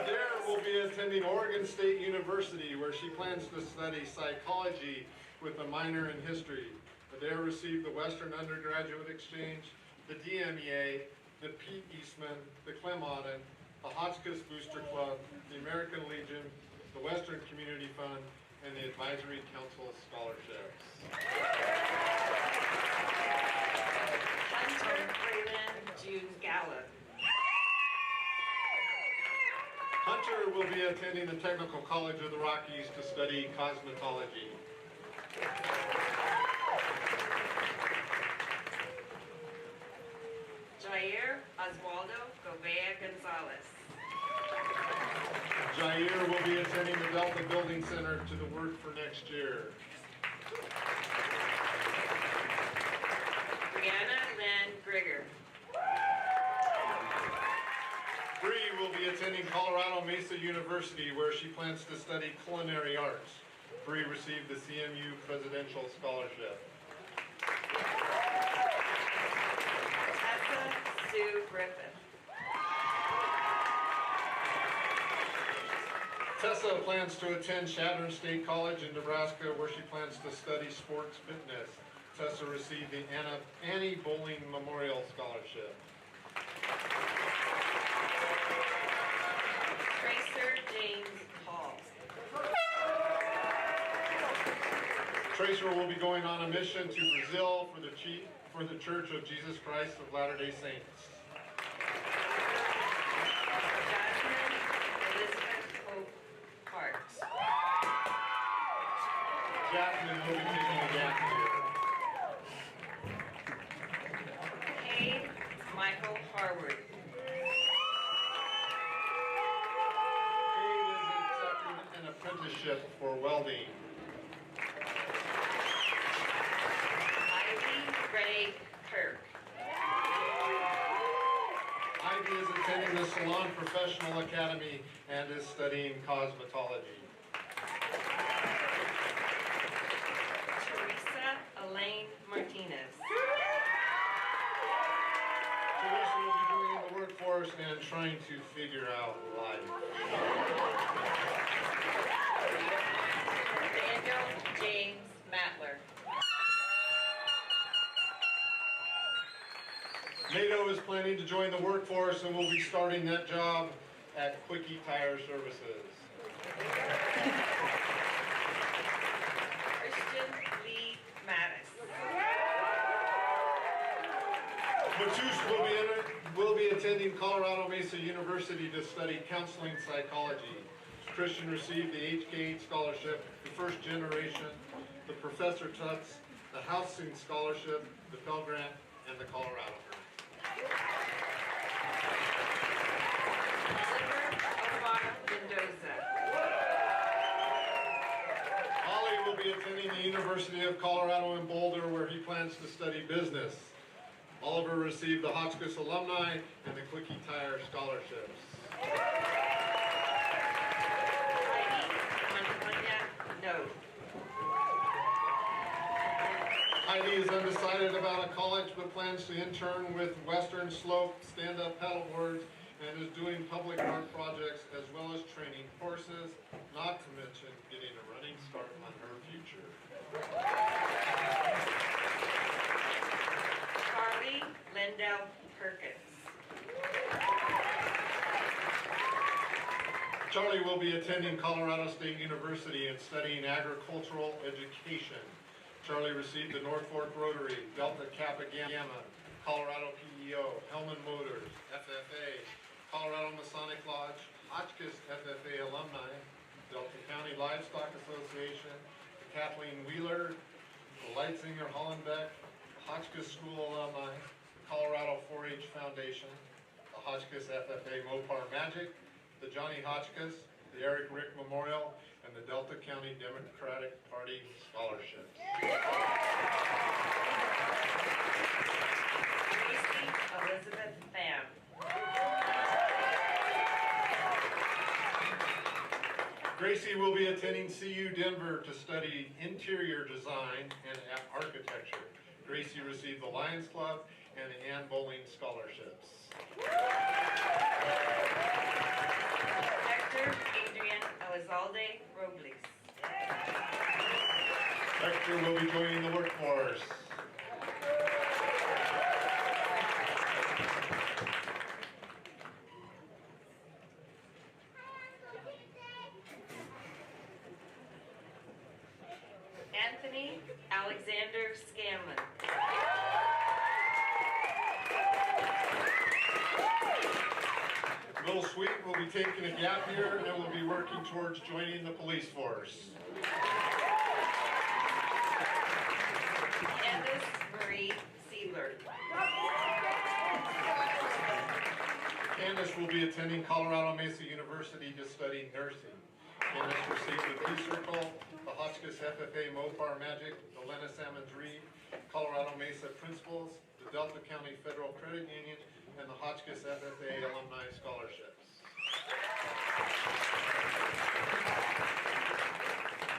Adair will be attending Oregon State University, where she plans to study psychology with a minor in history. Adair received the Western Undergraduate Exchange, the DMEA, the Pete Eastman, the Clem Auden, the Hotchkiss Booster Club, the American Legion, the Western Community Fund, and the Advisory Council Scholarships. Hunter Braylon June Gala. Hunter will be attending the Technical College of the Rockies to study cosmetology. Jair Oswaldo Gouveia Gonzalez. Jair will be attending the Delta Building Center to the work for next year. Brianna Lynn Grigger. Bree will be attending Colorado Mesa University, where she plans to study culinary arts. Bree received the CMU Presidential Scholarship. Tessa Sue Griffith. Tessa plans to attend Chadron State College in Nebraska, where she plans to study sports fitness. Tessa received the Annie Bowling Memorial Scholarship. Tracer James Hall. Tracer will be going on a mission to Brazil for the Church of Jesus Christ of Latter-day Saints. Jasmine Elizabeth Hope Parks. Jasmine will be taking a gap year. Cade Michael Harward. Cade is accepting an apprenticeship for welding. Ivy Ray Kirk. Ivy is attending the Salon Professional Academy and is studying cosmetology. Teresa Elaine Martinez. Teresa will be joining the workforce and trying to figure out life. Daniel James Matler. NATO is planning to join the workforce and will be starting that job at Quickie Tire Services. Christian Lee Mattis. Matouche will be attending Colorado Mesa University to study counseling psychology. Christian received the HK Scholarship, the First Generation, the Professor Tutts, the Housing Scholarship, the Pell Grant, and the Colorado Grant. Oliver Omar Mendoza. Ollie will be attending the University of Colorado in Boulder, where he plans to study business. Oliver received the Hotchkiss Alumni and the Quickie Tire Scholarships. Heidi Montoya Node. Heidi is undecided about a college but plans to intern with Western Slope stand-up paddleboards and is doing public art projects as well as training courses, not to mention getting a running start on her future. Carly Lindell Perkins. Charlie will be attending Colorado State University and studying agricultural education. Charlie received the North Fork Rotary, Delta Kappa Gamma, Colorado PEO, Hellman Motors, FFA, Colorado Masonic Lodge, Hotchkiss FFA alumni, Delta County Livestock Association, the Kathleen Wheeler, the Leitzinger Hollenbeck, Hotchkiss School alumni, the Colorado 4-H Foundation, the Hotchkiss FFA Mopar Magic, the Johnny Hotchkiss, the Eric Rick Memorial, and the Delta County Democratic Party Scholarships. Gracie Elizabeth Pham. Gracie will be attending CU Denver to study interior design and architecture. Gracie received the Lions Club and the Ann Bowling scholarships. Hector Adrian Elizalde Robles. Hector will be joining the workforce. Anthony Alexander Scanlon. Little Sweet will be taking a gap year and will be working towards joining the police force. Candace Marie Siebler. Candace will be attending Colorado Mesa University to study nursing. Candace received the Peace Circle, the Hotchkiss FFA Mopar Magic, the Lena Salmons Reed, Colorado Mesa Principals, the Delta County Federal Credit Union, and the Hotchkiss FFA Alumni Scholarships.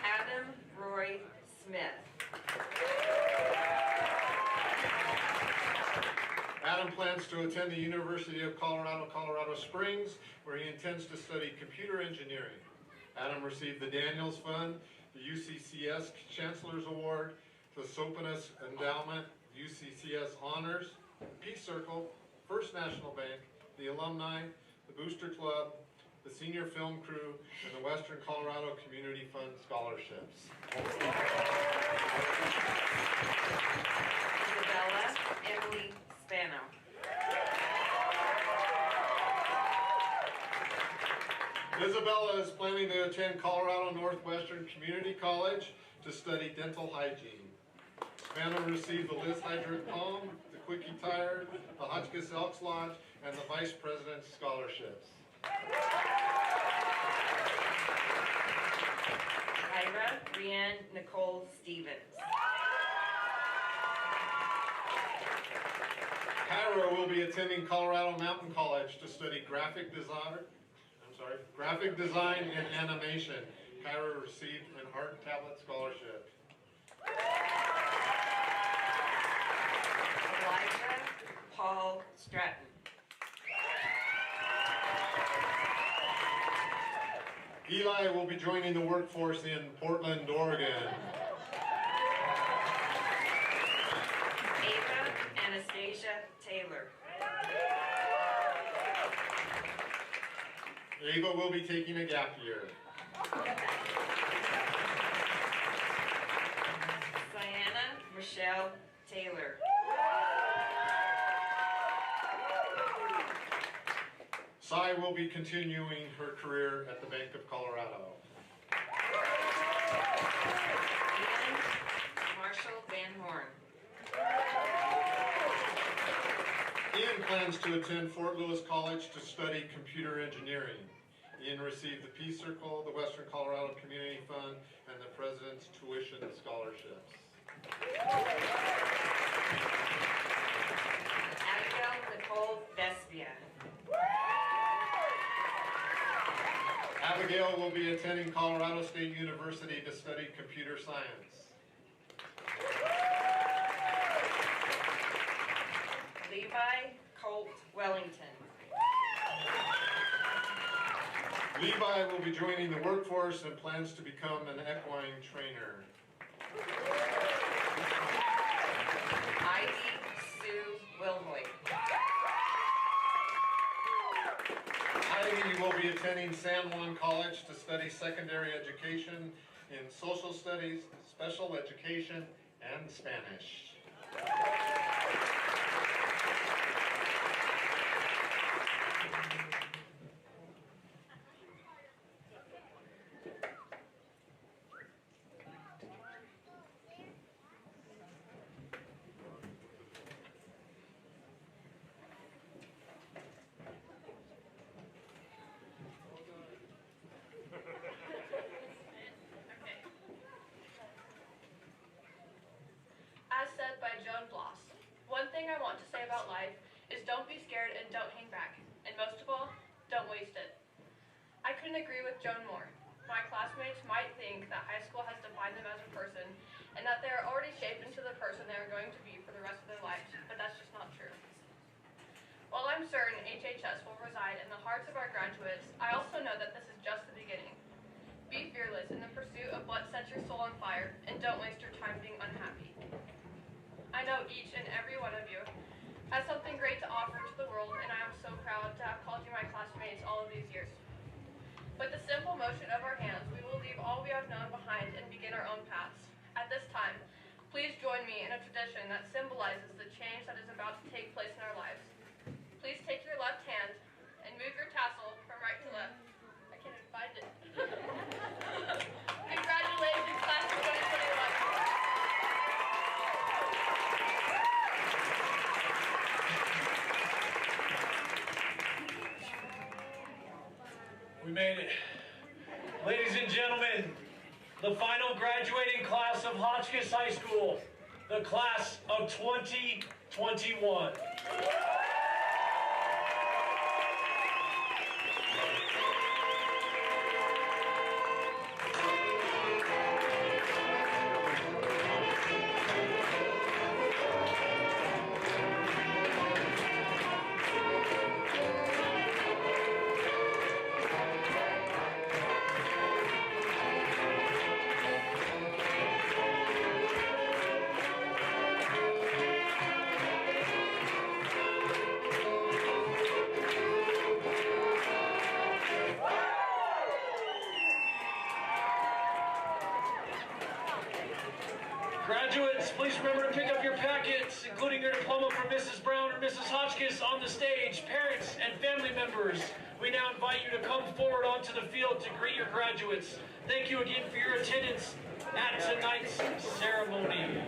Adam Roy Smith. Adam plans to attend the University of Colorado, Colorado Springs, where he intends to study computer engineering. Adam received the Daniels Fund, the UCCS Chancellor's Award, the Sopanis Endowment, UCCS Honors, the Peace Circle, First National Bank, the Alumni, the Booster Club, the Senior Film Crew, and the Western Colorado Community Fund scholarships. Isabella Emily Spano. Isabella is planning to attend Colorado Northwestern Community College to study dental hygiene. Spano received the Liz Hydrick Palm, the Quickie Tire, the Hotchkiss Elks Lodge, and the Vice President's scholarships. Ira Brienne Nicole Stevens. Kyra will be attending Colorado Mountain College to study graphic design and animation. Kyra received an art tablet scholarship. Elijah Paul Stratton. Eli will be joining the workforce in Portland, Oregon. Ava Anastasia Taylor. Ava will be taking a gap year. Sienna Michelle Taylor. Cy will be continuing her career at the Bank of Colorado. Ian Marshall Van Horn. Ian plans to attend Fort Lewis College to study computer engineering. Ian received the Peace Circle, the Western Colorado Community Fund, and the President's Tuition Scholarships. Abigail Nicole Vespia. Abigail will be attending Colorado State University to study computer science. Levi Colt Wellington. Levi will be joining the workforce and plans to become an equine trainer. Ivy Sue Wilhoy. Ivy will be attending San Juan College to study secondary education in social studies, special education, and Spanish. As said by Joan Bloss, one thing I want to say about life is don't be scared and don't hang back. And most of all, don't waste it. I couldn't agree with Joan more. My classmates might think that high school has defined them as a person and that they are already shaped into the person they are going to be for the rest of their lives, but that's just not true. While I'm certain HHS will reside in the hearts of our graduates, I also know that this is just the beginning. Be fearless in the pursuit of what sets your soul on fire, and don't waste your time being unhappy. I know each and every one of you has something great to offer to the world, and I am so proud to have called you my classmates all of these years. With the simple motion of our hands, we will leave all we have known behind and begin our own paths. At this time, please join me in a tradition that symbolizes the change that is about to take place in our lives. Please take your left hand and move your tassel from right to left. I can't even find it. Congratulations, class of 2021. We made it. Ladies and gentlemen, the final graduating class of Hotchkiss High School, the class of 2021. Graduates, please remember to pick up your packets, including your diploma from Mrs. Brown or Mrs. Hotchkiss on the stage. Parents and family members, we now invite you to come forward onto the field to greet your graduates. Thank you again for your attendance at tonight's ceremony.